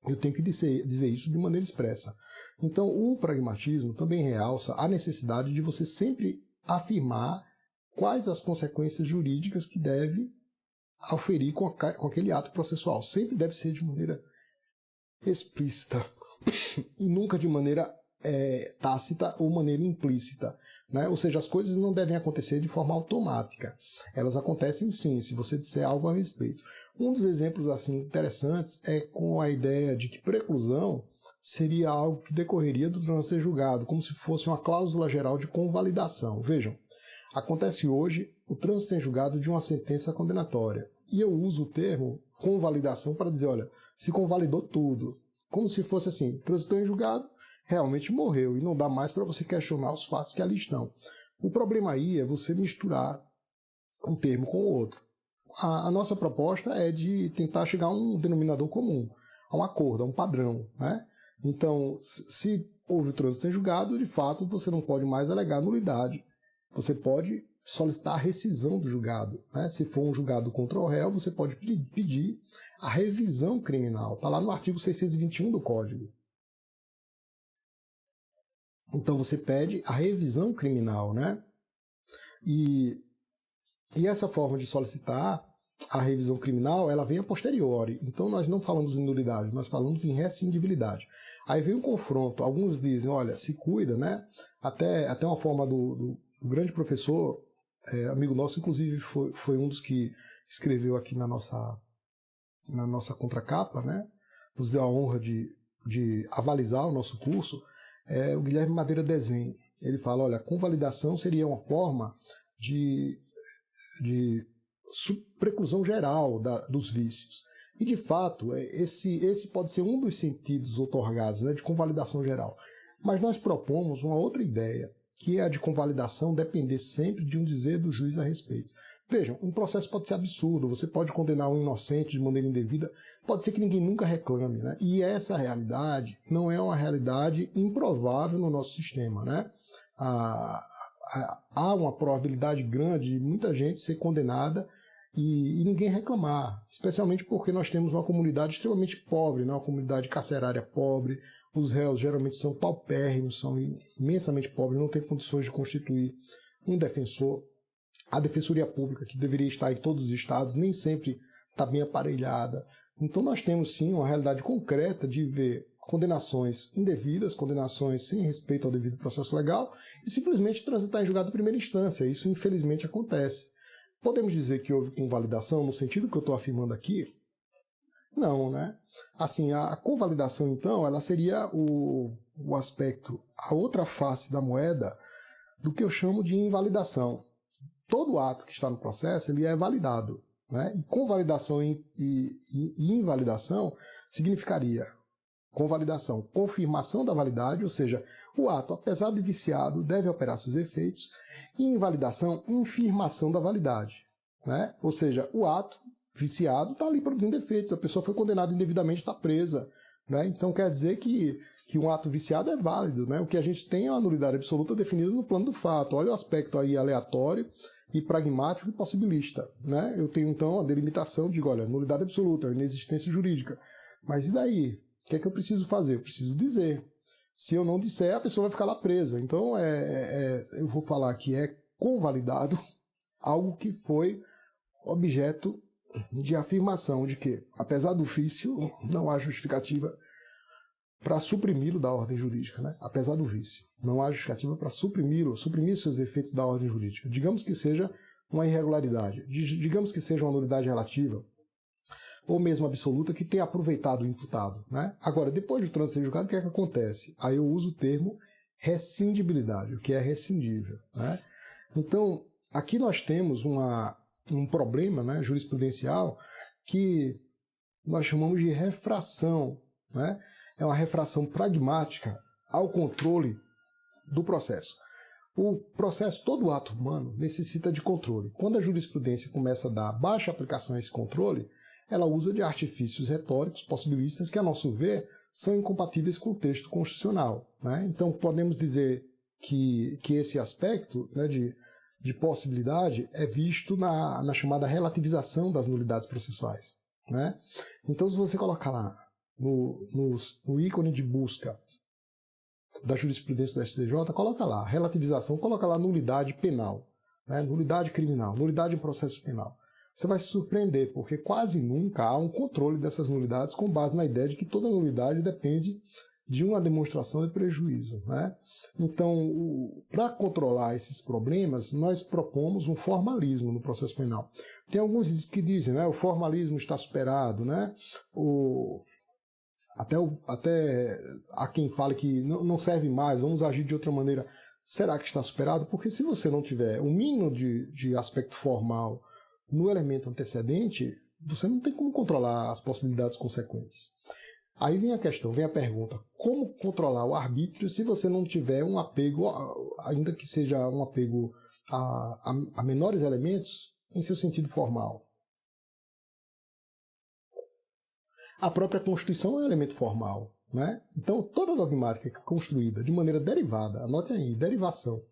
eu tenho que dizer isso de maneira expressa. Então, o pragmatismo também realça a necessidade de você sempre afirmar quais as consequências jurídicas que deve auferir com aquele ato processual. Sempre deve ser de maneira explícita e nunca de maneira tácita ou maneira implícita, né? Ou seja, as coisas não devem acontecer de forma automática. Elas acontecem sim, se você disser algo a respeito. Um dos exemplos assim interessantes é com a ideia de que preclusão seria algo que decorreria do trânsito ser julgado, como se fosse uma cláusula geral de convalidação. Vejam, acontece hoje o trânsito em julgado de uma sentença condenatória. E eu uso o termo convalidação para dizer, olha, se convalidou tudo. Como se fosse assim, trânsito em julgado, realmente morreu e não dá mais para você questionar os fatos que ali estão. O problema aí é você misturar um termo com o outro. A nossa proposta é de tentar chegar a um denominador comum, a um acordo, a um padrão, né? Então, se houve o trânsito em julgado, de fato, você não pode mais alegar nulidade. Você pode solicitar a rescisão do julgado, né? Se for um julgado contra o réu, você pode pedir a revisão criminal. Está lá no artigo 621 do Código. Então você pede a revisão criminal, né? E essa forma de solicitar a revisão criminal, ela vem a posteriori. Então nós não falamos em nulidade, nós falamos em rescindibilidade. Aí vem um confronto. Alguns dizem, olha, se cuida, né? Até uma forma do grande professor, amigo nosso, inclusive foi um dos que escreveu aqui na nossa contracapa, né? Nos deu a honra de avalizar o nosso curso, o Guilherme Madeira Desenho. Ele fala, olha, a convalidação seria uma forma de preclusão geral dos vícios. E, de fato, esse pode ser um dos sentidos outorgados, né, de convalidação geral. Mas nós propomos uma outra ideia, que é a de convalidação depender sempre de um dizer do juiz a respeito. Vejam, um processo pode ser absurdo, você pode condenar um inocente de maneira indevida, pode ser que ninguém nunca reclame, né? E essa realidade não é uma realidade improvável no nosso sistema, né? Há uma probabilidade grande de muita gente ser condenada e ninguém reclamar, especialmente porque nós temos uma comunidade extremamente pobre, né? Uma comunidade carcerária pobre, os réus geralmente são paupérrimos, são imensamente pobres, não têm condições de constituir um defensor. A Defensoria Pública, que deveria estar em todos os estados, nem sempre está bem aparelhada. Então nós temos sim uma realidade concreta de ver condenações indevidas, condenações sem respeito ao devido processo legal, e simplesmente transitar em julgado de primeira instância. Isso infelizmente acontece. Podemos dizer que houve convalidação no sentido que eu estou afirmando aqui? Não, né? Assim, a convalidação, então, ela seria o aspecto, a outra face da moeda do que eu chamo de invalidação. Todo ato que está no processo, ele é validado, né? E convalidação e invalidação significaria convalidação, confirmação da validade, ou seja, o ato, apesar de viciado, deve operar seus efeitos, e invalidação, infirmação da validade, né? Ou seja, o ato viciado está ali produzindo efeitos, a pessoa foi condenada indevidamente, está presa, né? Então quer dizer que um ato viciado é válido, né? O que a gente tem é uma nulidade absoluta definida no plano do fato. Olha o aspecto aí aleatório e pragmático e possibilista, né? Eu tenho então a delimitação, digo, olha, nulidade absoluta, inexistência jurídica. Mas e daí? O que é que eu preciso fazer? Eu preciso dizer. Se eu não disser, a pessoa vai ficar lá presa. Então, eu vou falar que é convalidado algo que foi objeto de afirmação de que, apesar do vício, não há justificativa para suprimi-lo da ordem jurídica, né? Apesar do vício, não há justificativa para suprimi-lo, suprimir seus efeitos da ordem jurídica. Digamos que seja uma irregularidade, digamos que seja uma nulidade relativa, ou mesmo absoluta, que tenha aproveitado o imputado, né? Agora, depois do trânsito em julgado, o que é que acontece? Aí eu uso o termo rescindibilidade, o que é rescindível, né? Então, aqui nós temos um problema, né, jurisprudencial que nós chamamos de refração, né? É uma refração pragmática ao controle do processo. O processo, todo ato humano, necessita de controle. Quando a jurisprudência começa a dar baixa aplicação a esse controle, ela usa de artifícios retóricos, possibilistas, que, a nosso ver, são incompatíveis com o texto constitucional, né? Então, podemos dizer que esse aspecto, né, de possibilidade é visto na chamada relativização das nulidades processuais, né? Então, se você colocar lá no ícone de busca da jurisprudência do STJ, coloca lá relativização, coloca lá nulidade penal, né? Nulidade criminal, nulidade em processo penal. Você vai se surpreender, porque quase nunca há um controle dessas nulidades com base na ideia de que toda nulidade depende de uma demonstração de prejuízo, né? Então, para controlar esses problemas, nós propomos um formalismo no processo penal. Tem alguns que dizem, né, o formalismo está superado, né? Até há quem fale que não serve mais, vamos agir de outra maneira. Será que está superado? Porque se você não tiver o mínimo de aspecto formal no elemento antecedente, você não tem como controlar as possibilidades consequentes. Aí vem a questão, vem a pergunta, como controlar o arbítrio se você não tiver um apego, ainda que seja um apego a menores elementos, em seu sentido formal? A própria Constituição é um elemento formal, né? Então, toda dogmática que é construída de maneira derivada, anote aí, derivação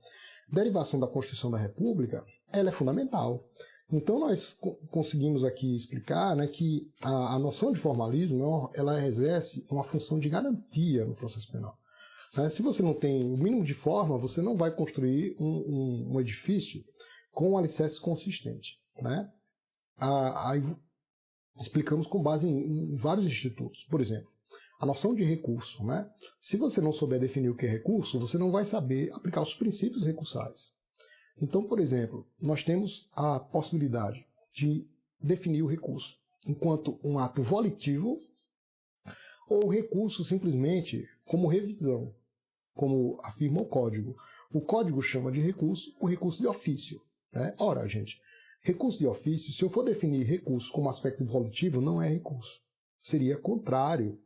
da Constituição da República, ela é fundamental. Então, nós conseguimos aqui explicar, né, que a noção de formalismo ela exerce uma função de garantia no processo penal. Né? Se você não tem o mínimo de forma, você não vai construir um edifício com um alicerce consistente, né? Aí explicamos com base em vários institutos. Por exemplo, a noção de recurso, né? Se você não souber definir o que é recurso, você não vai saber aplicar os princípios recursais. Então, por exemplo, nós temos a possibilidade de definir o recurso enquanto um ato volitivo ou recurso simplesmente como revisão, como afirma o Código. O Código chama de recurso o recurso de ofício, né? Ora, gente, recurso de ofício, se eu for definir recurso como aspecto volitivo, não é recurso. Seria contrário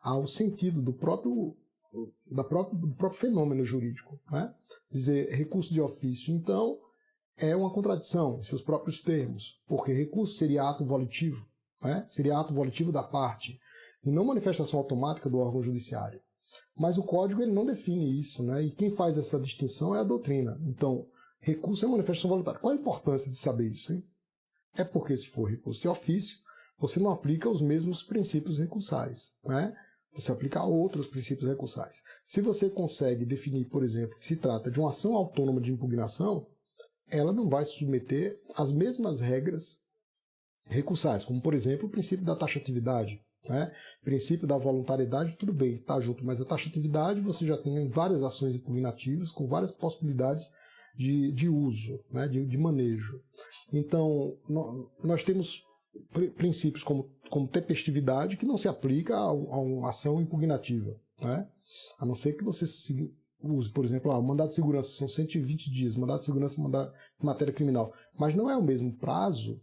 ao sentido do próprio fenômeno jurídico, né? Dizer recurso de ofício, então, é uma contradição em seus próprios termos, porque recurso seria ato volitivo, né? Seria ato volitivo da parte, e não manifestação automática do órgão judiciário. Mas o Código ele não define isso, né? E quem faz essa distinção é a doutrina. Então, recurso é manifestação voluntária. Qual a importância de saber isso, hein? É porque, se for recurso de ofício, você não aplica os mesmos princípios recursais, né? Você aplica outros princípios recursais. Se você consegue definir, por exemplo, que se trata de uma ação autônoma de impugnação, ela não vai se submeter às mesmas regras recursais, como, por exemplo, o princípio da taxatividade, né? Princípio da voluntariedade, tudo bem, está junto, mas a taxatividade você já tem várias ações impugnativas com várias possibilidades de uso, né? de manejo. Então, nós temos princípios como tempestividade que não se aplica a uma ação impugnativa, né? A não ser que você use, por exemplo, o mandado de segurança são 120 dias, mandado de segurança em matéria criminal, mas não é o mesmo prazo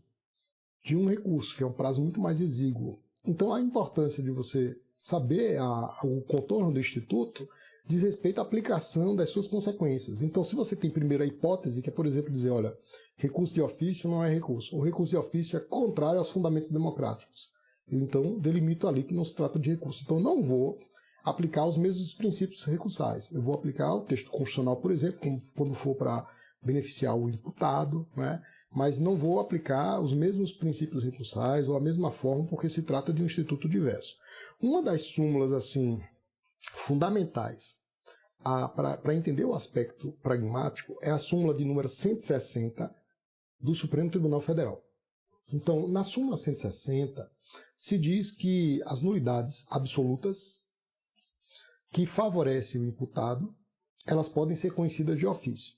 de um recurso, que é um prazo muito mais exíguo. Então a importância de você saber o contorno do Instituto diz respeito à aplicação das suas consequências. Então, se você tem primeiro a hipótese, que é, por exemplo, dizer, olha, recurso de ofício não é recurso, o recurso de ofício é contrário aos fundamentos democráticos. Eu, então, delimito ali que não se trata de recurso. Então, não vou aplicar os mesmos princípios recursais. Eu vou aplicar o texto constitucional, por exemplo, quando for para beneficiar o imputado, né? Mas não vou aplicar os mesmos princípios recursais ou a mesma forma, porque se trata de um instituto diverso. Uma das súmulas, assim, fundamentais para entender o aspecto pragmático é a súmula de número 160 do Supremo Tribunal Federal. Então, na súmula 160, se diz que as nulidades absolutas que favorecem o imputado, elas podem ser conhecidas de ofício.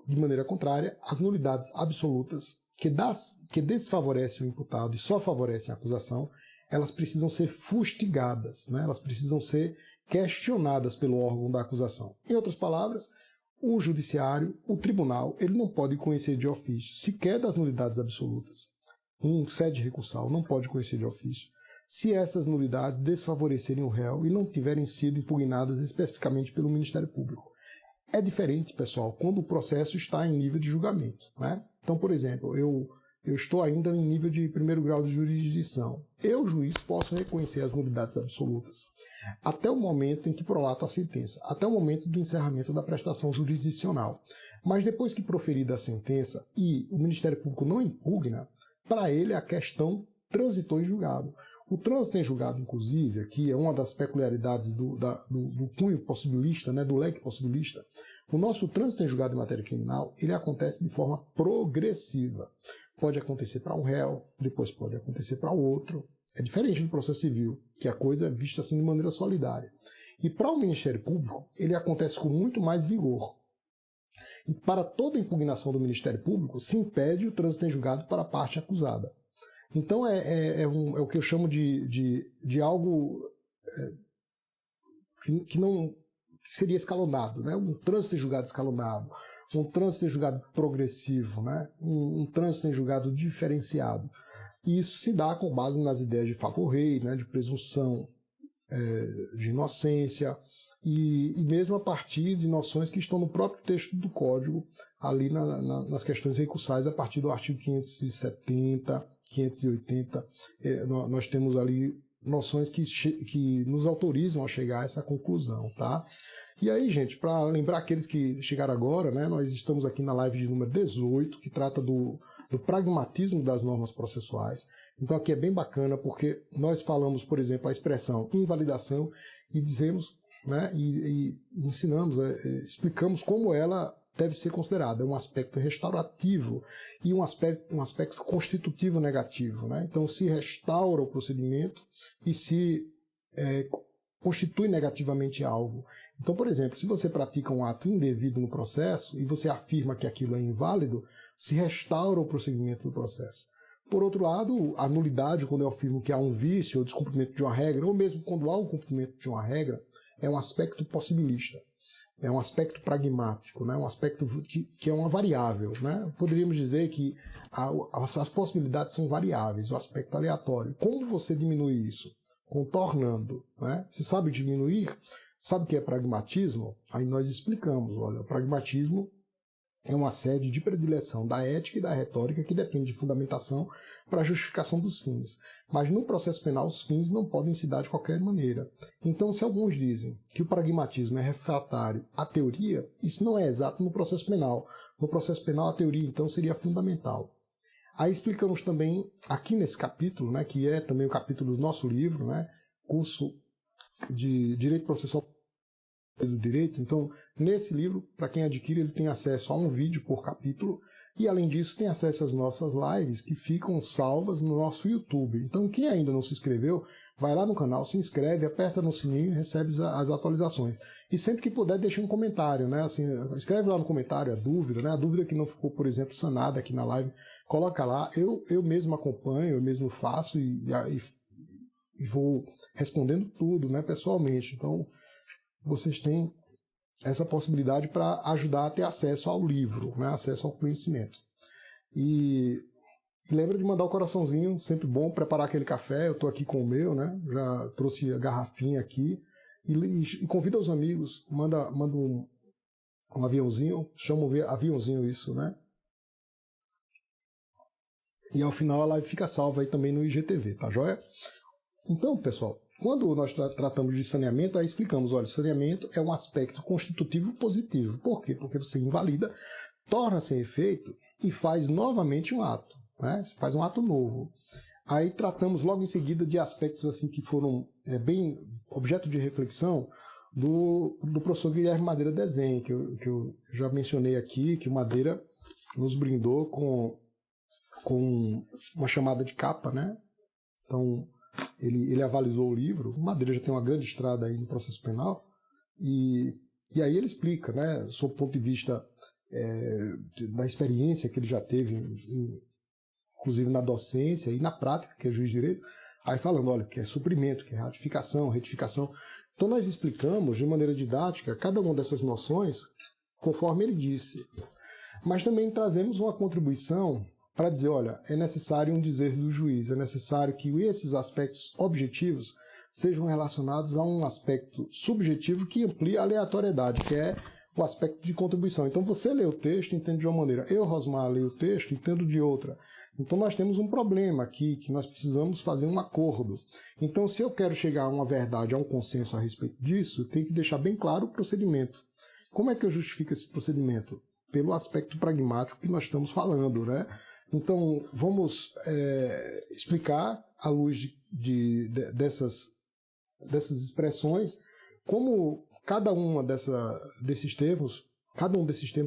De maneira contrária, as nulidades absolutas que desfavorecem o imputado e só favorecem a acusação, elas precisam ser fustigadas, né? Elas precisam ser questionadas pelo órgão da acusação. Em outras palavras, o judiciário, o tribunal, ele não pode conhecer de ofício sequer das nulidades absolutas. Em sede recursal, não pode conhecer de ofício se essas nulidades desfavorecerem o réu e não tiverem sido impugnadas especificamente pelo Ministério Público. É diferente, pessoal, quando o processo está em nível de julgamento, né? Então, por exemplo, eu estou ainda em nível de primeiro grau de jurisdição. Eu, juiz, posso reconhecer as nulidades absolutas até o momento em que prolato a sentença, até o momento do encerramento da prestação jurisdicional. Mas depois que proferida a sentença e o Ministério Público não impugna, para ele a questão transitou em julgado. O trânsito em julgado, inclusive, aqui é uma das peculiaridades do cunho possibilista, né, do leque possibilista. O nosso trânsito em julgado em matéria criminal, ele acontece de forma progressiva. Pode acontecer para um réu, depois pode acontecer para o outro. É diferente do processo civil, que a coisa é vista assim de maneira solidária. E para o Ministério Público, ele acontece com muito mais vigor. E para toda impugnação do Ministério Público, se impede o trânsito em julgado para a parte acusada. Então é o que eu chamo de algo que não seria escalonado, né? Um trânsito em julgado escalonado, um trânsito em julgado progressivo, né? Um trânsito em julgado diferenciado. E isso se dá com base nas ideias de favor rei, né? De presunção de inocência, e mesmo a partir de noções que estão no próprio texto do Código, ali nas questões recursais, a partir do artigo 570, 580, nós temos ali noções que nos autorizam a chegar a essa conclusão, tá? E aí, gente, para lembrar aqueles que chegaram agora, né, nós estamos aqui na live de número 18, que trata do pragmatismo das normas processuais. Então aqui é bem bacana, porque nós falamos, por exemplo, a expressão invalidação e dizemos, né, e ensinamos, explicamos como ela deve ser considerada. É um aspecto restaurativo e um aspecto constitutivo negativo, né? Então se restaura o procedimento e se constitui negativamente algo. Então, por exemplo, se você pratica um ato indevido no processo e você afirma que aquilo é inválido, se restaura o procedimento do processo. Por outro lado, a nulidade, quando eu afirmo que há um vício ou descumprimento de uma regra, ou mesmo quando há o cumprimento de uma regra, é um aspecto possibilista. É um aspecto pragmático, né? Um aspecto que é uma variável, né? Poderíamos dizer que as possibilidades são variáveis, o aspecto aleatório. Como você diminui isso? Contornando, né? Você sabe diminuir? Sabe o que é pragmatismo? Aí nós explicamos, olha, o pragmatismo é uma sede de predileção da ética e da retórica que depende de fundamentação para a justificação dos fins. Mas no processo penal os fins não podem se dar de qualquer maneira. Então, se alguns dizem que o pragmatismo é refratário à teoria, isso não é exato no processo penal. No processo penal a teoria, então, seria fundamental. Aí explicamos também, aqui nesse capítulo, né, que é também o capítulo do nosso livro, né, curso de Direito Processual do direito. Então, nesse livro, para quem adquire, ele tem acesso a um vídeo por capítulo e, além disso, tem acesso às nossas lives que ficam salvas no nosso YouTube. Então, quem ainda não se inscreveu, vai lá no canal, se inscreve, aperta no sininho e recebe as atualizações. E sempre que puder, deixa um comentário, né? Assim, escreve lá no comentário a dúvida, né? A dúvida que não ficou, por exemplo, sanada aqui na live, coloca lá. Eu mesmo acompanho, eu mesmo faço e vou respondendo tudo, né, pessoalmente. Então, vocês têm essa possibilidade para ajudar a ter acesso ao livro, né, acesso ao conhecimento. E lembra de mandar o coraçãozinho, sempre bom preparar aquele café. Eu estou aqui com o meu, né, já trouxe a garrafinha aqui. E convida os amigos, manda um aviãozinho, chama o aviãozinho isso, né? E ao final a live fica salva aí também no IGTV, tá joia? Então, pessoal, quando nós tratamos de saneamento, aí explicamos, olha, saneamento é um aspecto constitutivo positivo. Por quê? Porque você invalida, torna sem efeito e faz novamente um ato, né? Você faz um ato novo. Aí tratamos logo em seguida de aspectos assim que foram bem objeto de reflexão do professor Guilherme Madeira Desenho, que eu já mencionei aqui, que o Madeira nos brindou com uma chamada de capa, né? Então, ele avalizou o livro. O Madeira já tem uma grande estrada aí no processo penal, e aí ele explica, né, sob o ponto de vista da experiência que ele já teve, inclusive na docência e na prática, que é juiz de direito, aí falando, olha, que é suprimento, que é ratificação, retificação. Então nós explicamos de maneira didática cada uma dessas noções, conforme ele disse. Mas também trazemos uma contribuição para dizer, olha, é necessário um dizer do juiz, é necessário que esses aspectos objetivos sejam relacionados a um aspecto subjetivo que amplia a aleatoriedade, que é o aspecto de contribuição. Então você lê o texto, entende de uma maneira, eu, Rosmar, leio o texto, entendo de outra. Então nós temos um problema aqui, que nós precisamos fazer um acordo. Então se eu quero chegar a uma verdade, a um consenso a respeito disso, tem que deixar bem claro o procedimento. Como é que eu justifico esse procedimento? Pelo aspecto pragmático que nós estamos falando, né? Então, vamos explicar, à luz dessas expressões, como cada um desses termos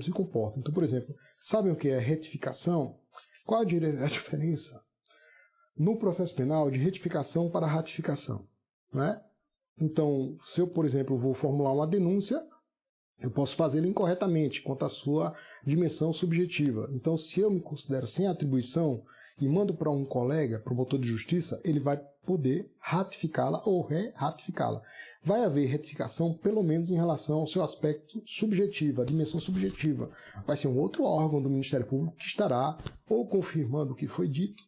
se comporta. Então, por exemplo, sabem o que é retificação? Qual a diferença no processo penal de retificação para ratificação, né? Então, se eu, por exemplo, vou formular uma denúncia, eu posso fazê-lo incorretamente, quanto à sua dimensão subjetiva. Então, se eu me considero sem atribuição e mando para um colega, promotor de justiça, ele vai poder ratificá-la ou re-ratificá-la. Vai haver retificação, pelo menos em relação ao seu aspecto subjetivo, a dimensão subjetiva. Vai ser um outro órgão do Ministério Público que estará ou confirmando o que foi dito,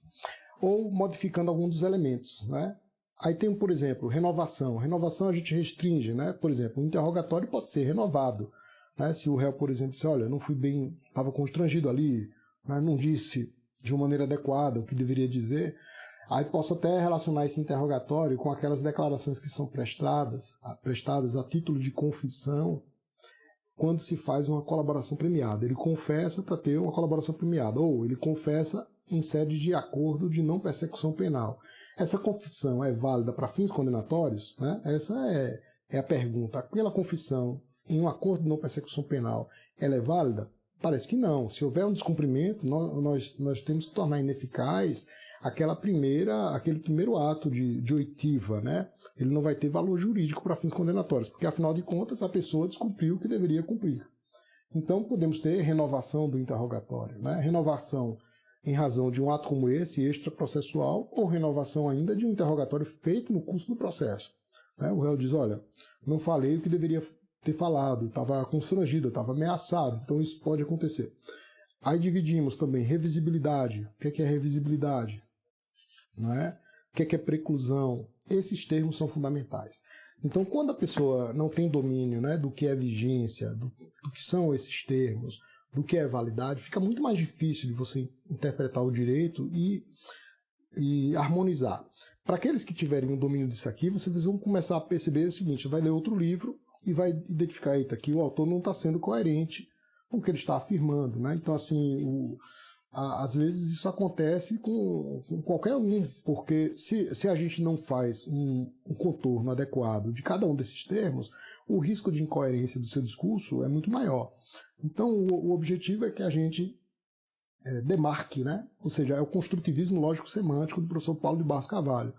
ou modificando algum dos elementos, né? Aí tem, por exemplo, renovação. Renovação a gente restringe, né? Por exemplo, o interrogatório pode ser renovado, né? Se o réu, por exemplo, disser, olha, não fui bem, estava constrangido ali, né? Não disse de uma maneira adequada o que deveria dizer, aí posso até relacionar esse interrogatório com aquelas declarações que são prestadas a título de confissão, quando se faz uma colaboração premiada. Ele confessa para ter uma colaboração premiada, ou ele confessa em sede de acordo de não persecução penal. Essa confissão é válida para fins condenatórios? Né? Essa é a pergunta. Aquela confissão em um acordo de não persecução penal, ela é válida? Parece que não. Se houver um descumprimento, nós temos que tornar ineficaz aquele primeiro ato de oitiva, né? Ele não vai ter valor jurídico para fins condenatórios, porque afinal de contas a pessoa descumpriu o que deveria cumprir. Então podemos ter renovação do interrogatório, né? Renovação em razão de um ato como esse, extraprocessual, ou renovação ainda de um interrogatório feito no curso do processo, né? O réu diz, olha, não falei o que deveria ter falado, estava constrangido, estava ameaçado, então isso pode acontecer. Aí dividimos também revisibilidade. O que é revisibilidade? Não é? O que é preclusão? Esses termos são fundamentais. Então, quando a pessoa não tem domínio, né, do que é vigência, do que são esses termos, do que é validade, fica muito mais difícil de você interpretar o direito e harmonizar. Para aqueles que tiverem o domínio disso aqui, vocês vão começar a perceber o seguinte, vai ler outro livro e vai identificar, eita, que o autor não está sendo coerente com o que ele está afirmando, né? Então, assim, às vezes isso acontece com qualquer um, porque se a gente não faz um contorno adequado de cada um desses termos, o risco de incoerência do seu discurso é muito maior. Então, o objetivo é que a gente demarque, né? Ou seja, é o construtivismo lógico-semântico do professor Paulo de Barros Carvalho,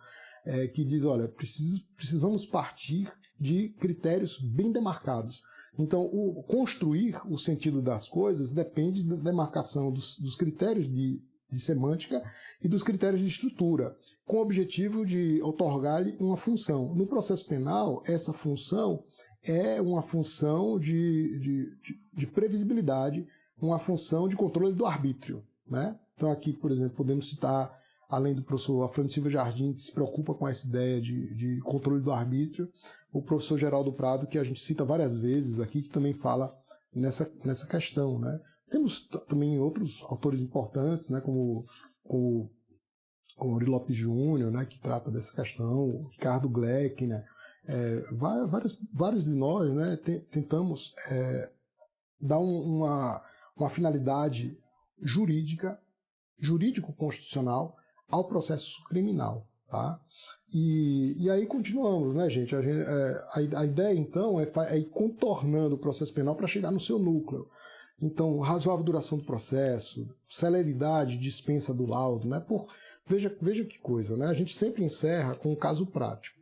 que diz, olha, precisamos partir de critérios bem demarcados. Então, construir o sentido das coisas depende da demarcação dos critérios de semântica e dos critérios de estrutura, com o objetivo de otorgar-lhe uma função. No processo penal, essa função é uma função de previsibilidade, uma função de controle do arbítrio, né? Então aqui, por exemplo, podemos citar, além do professor Afrânio Silva Jardim, que se preocupa com essa ideia de controle do arbítrio, o professor Geraldo Prado, que a gente cita várias vezes aqui, que também fala nessa questão, né? Temos também outros autores importantes, né, como o Ori Lopes Júnior, né, que trata dessa questão, o Ricardo Gleck, né? Vários de nós, né, tentamos dar uma finalidade jurídico-constitucional ao processo criminal, tá? E aí continuamos, né, gente? A ideia, então, é ir contornando o processo penal para chegar no seu núcleo. Então, razoável duração do processo, celeridade, dispensa do laudo, né? Veja que coisa, né? A gente sempre encerra com um caso prático.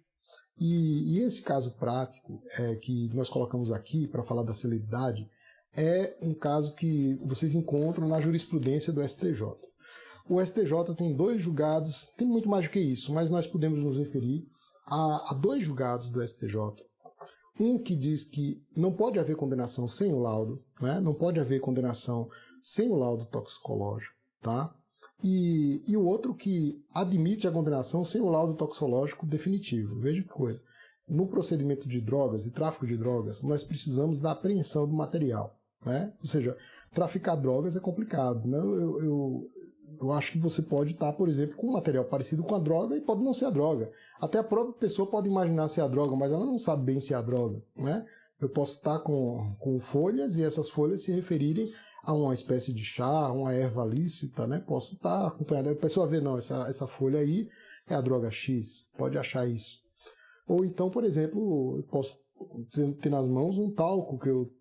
E esse caso prático que nós colocamos aqui para falar da celeridade é um caso que vocês encontram na jurisprudência do STJ. O STJ tem 2 julgados, tem muito mais do que isso, mas nós podemos nos referir a 2 julgados do STJ. Um que diz que não pode haver condenação sem o laudo, né? Não pode haver condenação sem o laudo toxicológico, tá? E o outro que admite a condenação sem o laudo toxicológico definitivo. Veja que coisa. No procedimento de drogas e tráfico de drogas, nós precisamos da apreensão do material, né? Ou seja, traficar drogas é complicado, né? Eu acho que você pode estar, por exemplo, com um material parecido com a droga e pode não ser a droga. Até a própria pessoa pode imaginar ser a droga, mas ela não sabe bem se é a droga, né? Eu posso estar com folhas e essas folhas se referirem a uma espécie de chá, uma erva lícita, né? Posso estar acompanhando. A pessoa vê, não, essa folha aí é a droga X, pode achar isso. Ou então, por exemplo, eu posso ter nas mãos um talco que eu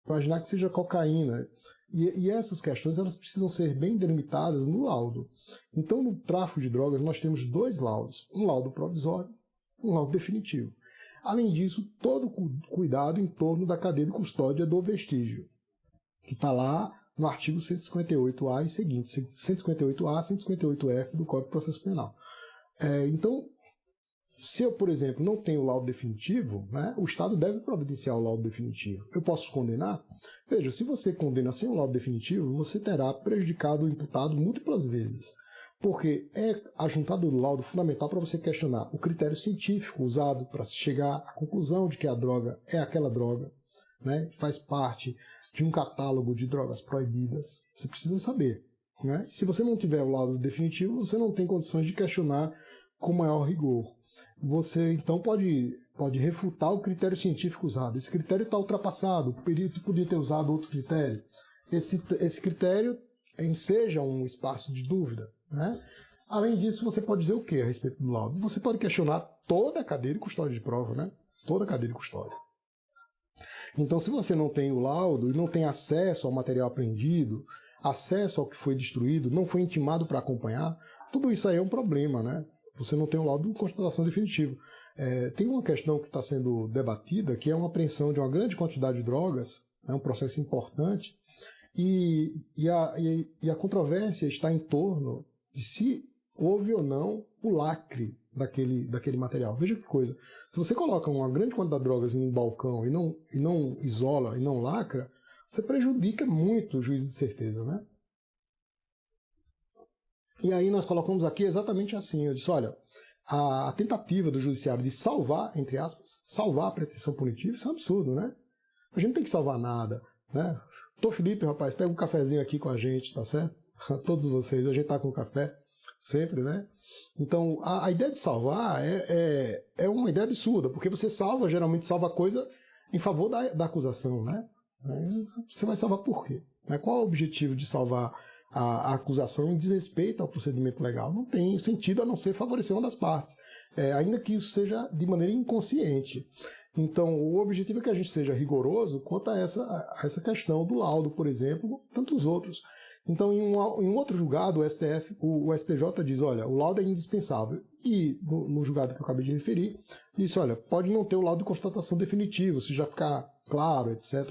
imaginar que seja cocaína. E essas questões elas precisam ser bem delimitadas no laudo. Então, no tráfico de drogas, nós temos 2 laudos. Um laudo provisório, um laudo definitivo. Além disso, todo cuidado em torno da cadeia de custódia do vestígio, que está lá no artigo 158A e seguinte, 158A, 158F do Código de Processo Penal. Então, se eu, por exemplo, não tenho o laudo definitivo, né, o Estado deve providenciar o laudo definitivo. Eu posso condenar? Veja, se você condena sem o laudo definitivo, você terá prejudicado o imputado múltiplas vezes. Porque é ajuntado do laudo fundamental para você questionar o critério científico usado para chegar à conclusão de que a droga é aquela droga, né, que faz parte de um catálogo de drogas proibidas. Você precisa saber, né? Se você não tiver o laudo definitivo, você não tem condições de questionar com maior rigor. Você então pode refutar o critério científico usado. Esse critério está ultrapassado, o perito podia ter usado outro critério. Esse critério enseja um espaço de dúvida, né? Além disso, você pode dizer o que a respeito do laudo? Você pode questionar toda a cadeia de custódia de prova, né? Toda a cadeia de custódia. Então, se você não tem o laudo e não tem acesso ao material apreendido, acesso ao que foi destruído, não foi intimado para acompanhar, tudo isso aí é um problema, né? Você não tem um laudo de constatação definitivo. Tem uma questão que está sendo debatida, que é uma apreensão de uma grande quantidade de drogas, é um processo importante, e a controvérsia está em torno de se houve ou não o lacre daquele material. Veja que coisa. Se você coloca uma grande quantidade de drogas em um balcão e não isola e não lacra, você prejudica muito o juízo de certeza, né? E aí nós colocamos aqui exatamente assim. Eu disse, olha, a tentativa do judiciário de salvar, entre aspas, salvar a pretensão punitiva, isso é um absurdo, né? A gente não tem que salvar nada, né? Tô Felipe, rapaz, pega um cafezinho aqui com a gente, tá certo? Todos vocês, a gente tá com café, sempre, né? Então, a ideia de salvar é uma ideia absurda, porque você geralmente salva a coisa em favor da acusação, né? Mas você vai salvar por quê? Qual é o objetivo de salvar a acusação em desrespeito ao procedimento legal. Não tem sentido a não ser favorecer uma das partes, ainda que isso seja de maneira inconsciente. Então, o objetivo é que a gente seja rigoroso quanto a essa questão do laudo, por exemplo, tantos outros. Então, em um outro julgado, o STJ diz, olha, o laudo é indispensável. E no julgado que eu acabei de referir, disse, olha, pode não ter o laudo de constatação definitivo, se já ficar claro, etc.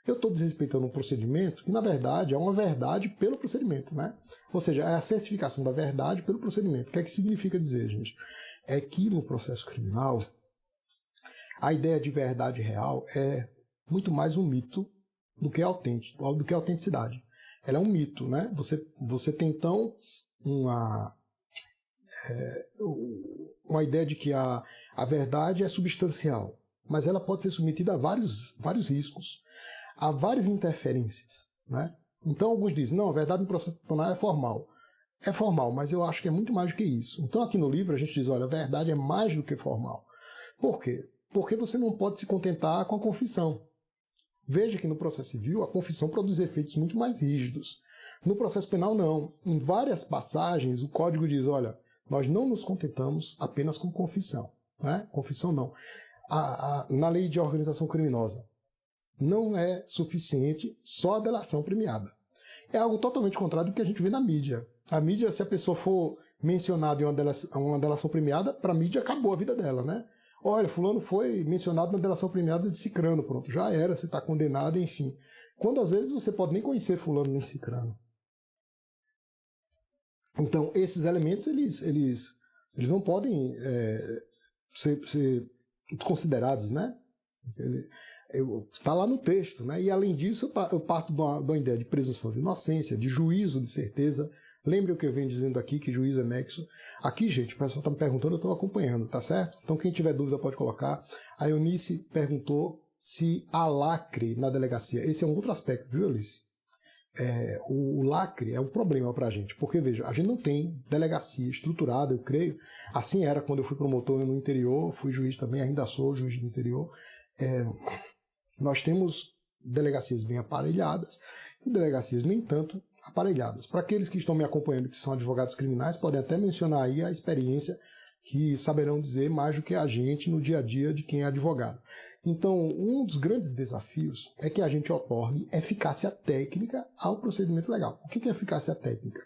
Eu estou desrespeitando um procedimento que, na verdade, é uma verdade pelo procedimento, né? Ou seja, é a certificação da verdade pelo procedimento. O que é que significa dizer, gente? É que no processo criminal, a ideia de verdade real é muito mais um mito do que autêntico, do que autenticidade. Ela é um mito, né? Você tem, então, uma ideia de que a verdade é substancial, mas ela pode ser submetida a vários riscos, a várias interferências, né? Então alguns dizem, não, a verdade no processo penal é formal. É formal, mas eu acho que é muito mais do que isso. Então aqui no livro a gente diz, olha, a verdade é mais do que formal. Por quê? Porque você não pode se contentar com a confissão. Veja que no processo civil a confissão produz efeitos muito mais rígidos. No processo penal não. Em várias passagens o código diz, olha, nós não nos contentamos apenas com confissão, né? Confissão não. Na lei de organização criminosa, não é suficiente só a delação premiada. É algo totalmente contrário do que a gente vê na mídia. A mídia, se a pessoa for mencionada em uma delação premiada, para a mídia acabou a vida dela, né? Olha, fulano foi mencionado na delação premiada de cicrano, pronto, já era, você está condenado, enfim. Quando às vezes você pode nem conhecer fulano nem cicrano. Então, esses elementos, eles não podem ser considerados, né? Está lá no texto, né? E além disso, eu parto de uma ideia de presunção de inocência, de juízo de certeza. Lembre o que eu venho dizendo aqui, que juízo é nexo. Aqui, gente, o pessoal está me perguntando, eu estou acompanhando, tá certo? Então, quem tiver dúvida pode colocar. A Eunice perguntou se há lacre na delegacia. Esse é um outro aspecto, viu, Eunice? O lacre é um problema para a gente, porque, veja, a gente não tem delegacia estruturada, eu creio. Assim era quando eu fui promotor no interior, fui juiz também, ainda sou juiz do interior. Nós temos delegacias bem aparelhadas e delegacias nem tanto aparelhadas. Para aqueles que estão me acompanhando, que são advogados criminais, podem até mencionar aí a experiência, que saberão dizer mais do que a gente no dia a dia de quem é advogado. Então, um dos grandes desafios é que a gente otorgue eficácia técnica ao procedimento legal. O que é eficácia técnica?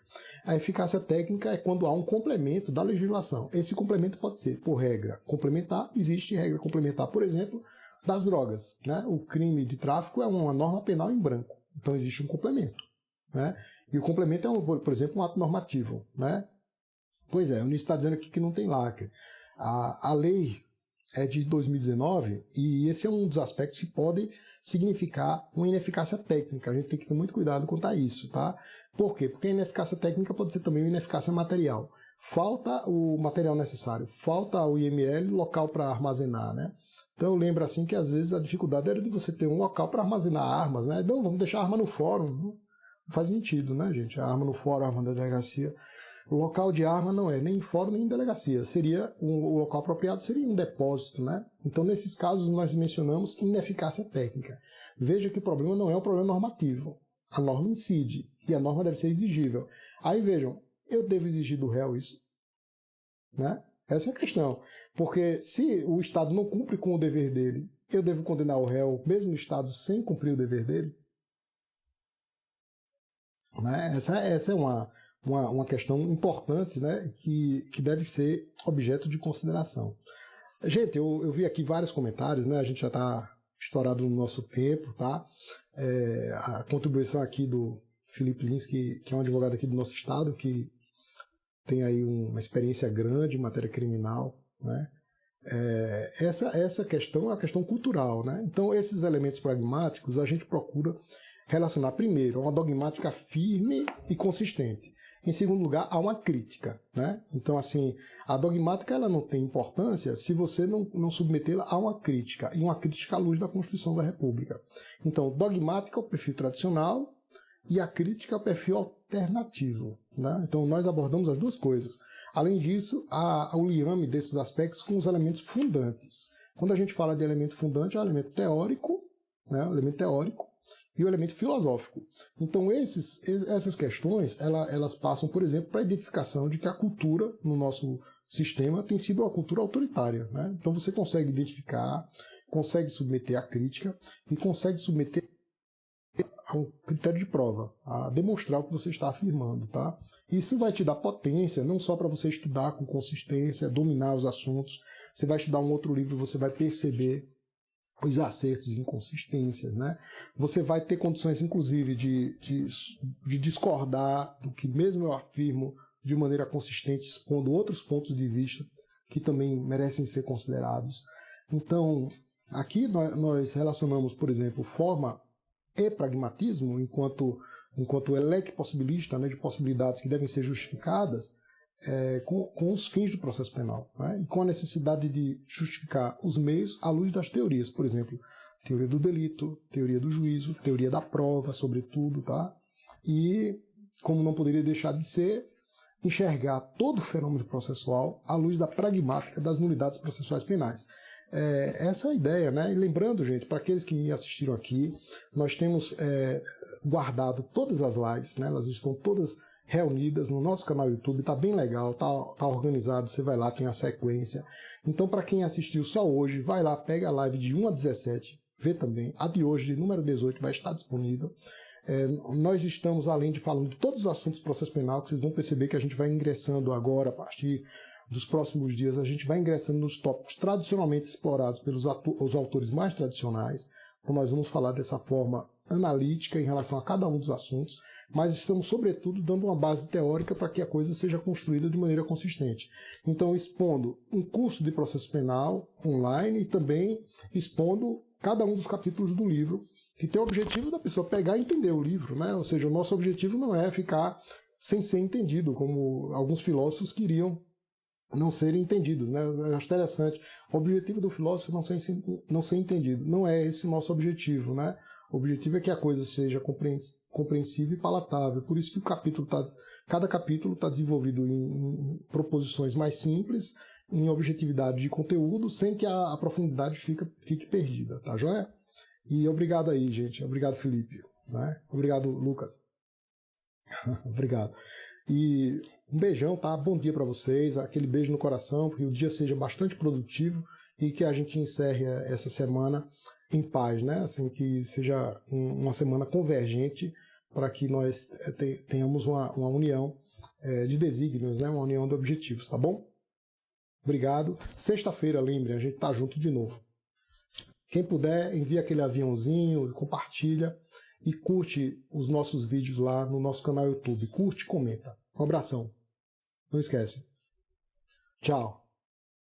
A eficácia técnica é quando há um complemento da legislação. Esse complemento pode ser por regra complementar. Existe regra complementar, por exemplo, das drogas, né? O crime de tráfico é uma norma penal em branco. Então, existe um complemento, né? E o complemento é, por exemplo, um ato normativo, né? Pois é, o Unício está dizendo aqui que não tem lacre. A lei é de 2019 e esse é um dos aspectos que pode significar uma ineficácia técnica. A gente tem que ter muito cuidado quanto a isso, tá? Por quê? Porque a ineficácia técnica pode ser também uma ineficácia material. Falta o material necessário, falta o IML, local para armazenar, né? Então eu lembro assim que às vezes a dificuldade era de você ter um local para armazenar armas, né? Não, vamos deixar a arma no fórum. Não faz sentido, né, gente? A arma no fórum, a arma da delegacia. O local de arma não é nem em fórum nem em delegacia. O local apropriado seria um depósito, né? Então, nesses casos, nós mencionamos ineficácia técnica. Veja que o problema não é um problema normativo. A norma incide e a norma deve ser exigível. Aí vejam, eu devo exigir do réu isso, né? Essa é a questão. Porque se o Estado não cumpre com o dever dele, eu devo condenar o réu, mesmo o Estado, sem cumprir o dever dele? Né? Essa é uma questão importante, né, que deve ser objeto de consideração. Gente, eu vi aqui vários comentários, né, a gente já está estourado no nosso tempo, tá? A contribuição aqui do Felipe Lins, que é um advogado aqui do nosso estado, que tem aí uma experiência grande em matéria criminal, né? Essa questão é uma questão cultural, né? Então, esses elementos pragmáticos a gente procura relacionar primeiro a uma dogmática firme e consistente. Em segundo lugar, há uma crítica, né? Então, assim, a dogmática ela não tem importância se você não submetê-la a uma crítica, e uma crítica à luz da Constituição da República. Então, dogmática é o perfil tradicional e a crítica é o perfil alternativo, né? Então, nós abordamos as duas coisas. Além disso, há o liame desses aspectos com os elementos fundantes. Quando a gente fala de elemento fundante, é um elemento teórico, né? Um elemento teórico, e o elemento filosófico. Então essas questões, elas passam, por exemplo, para a identificação de que a cultura no nosso sistema tem sido uma cultura autoritária, né? Então você consegue identificar, consegue submeter à crítica e consegue submeter a um critério de prova, a demonstrar o que você está afirmando, tá? Isso vai te dar potência, não só para você estudar com consistência, dominar os assuntos. Você vai estudar um outro livro e você vai perceber os acertos e inconsistências, né? Você vai ter condições, inclusive, de discordar do que mesmo eu afirmo de maneira consistente, expondo outros pontos de vista que também merecem ser considerados. Então, aqui nós relacionamos, por exemplo, forma e pragmatismo enquanto leque possibilista, né, de possibilidades que devem ser justificadas com os fins do processo penal, né, e com a necessidade de justificar os meios à luz das teorias, por exemplo, teoria do delito, teoria do juízo, teoria da prova, sobretudo, tá? E, como não poderia deixar de ser, enxergar todo o fenômeno processual à luz da pragmática das nulidades processuais penais. Essa é a ideia, né? E lembrando, gente, para aqueles que me assistiram aqui, nós temos guardado todas as lives, né? Elas estão todas reunidas no nosso canal YouTube, tá bem legal, tá organizado, você vai lá, tem a sequência. Então, para quem assistiu só hoje, vai lá, pega a live de 1 a 17, vê também. A de hoje, de número 18, vai estar disponível. Nós estamos, além de falando de todos os assuntos do processo penal, que vocês vão perceber que a gente vai ingressando agora, a partir dos próximos dias, a gente vai ingressando nos tópicos tradicionalmente explorados pelos os autores mais tradicionais. Então nós vamos falar dessa forma analítica em relação a cada um dos assuntos, mas estamos, sobretudo, dando uma base teórica para que a coisa seja construída de maneira consistente. Então, expondo um curso de processo penal online e também expondo cada um dos capítulos do livro, que tem o objetivo da pessoa pegar e entender o livro, né? Ou seja, o nosso objetivo não é ficar sem ser entendido, como alguns filósofos queriam não serem entendidos, né? Eu acho interessante. O objetivo do filósofo não ser entendido. Não é esse o nosso objetivo, né? O objetivo é que a coisa seja compreensível e palatável. Por isso que cada capítulo está desenvolvido em proposições mais simples, em objetividade de conteúdo, sem que a profundidade fique perdida, tá joia? E obrigado aí, gente. Obrigado, Felipe. Né? Obrigado, Lucas. Obrigado. E um beijão, tá? Bom dia para vocês. Aquele beijo no coração, que o dia seja bastante produtivo e que a gente encerre essa semana em paz, né? Assim, que seja uma semana convergente para que nós tenhamos uma união de desígnios, né? Uma união de objetivos, tá bom? Obrigado. Sexta-feira, lembrem, a gente tá junto de novo. Quem puder, envia aquele aviãozinho, compartilha e curte os nossos vídeos lá no nosso canal YouTube. Curte e comenta. Um abração. Não esquece. Tchau.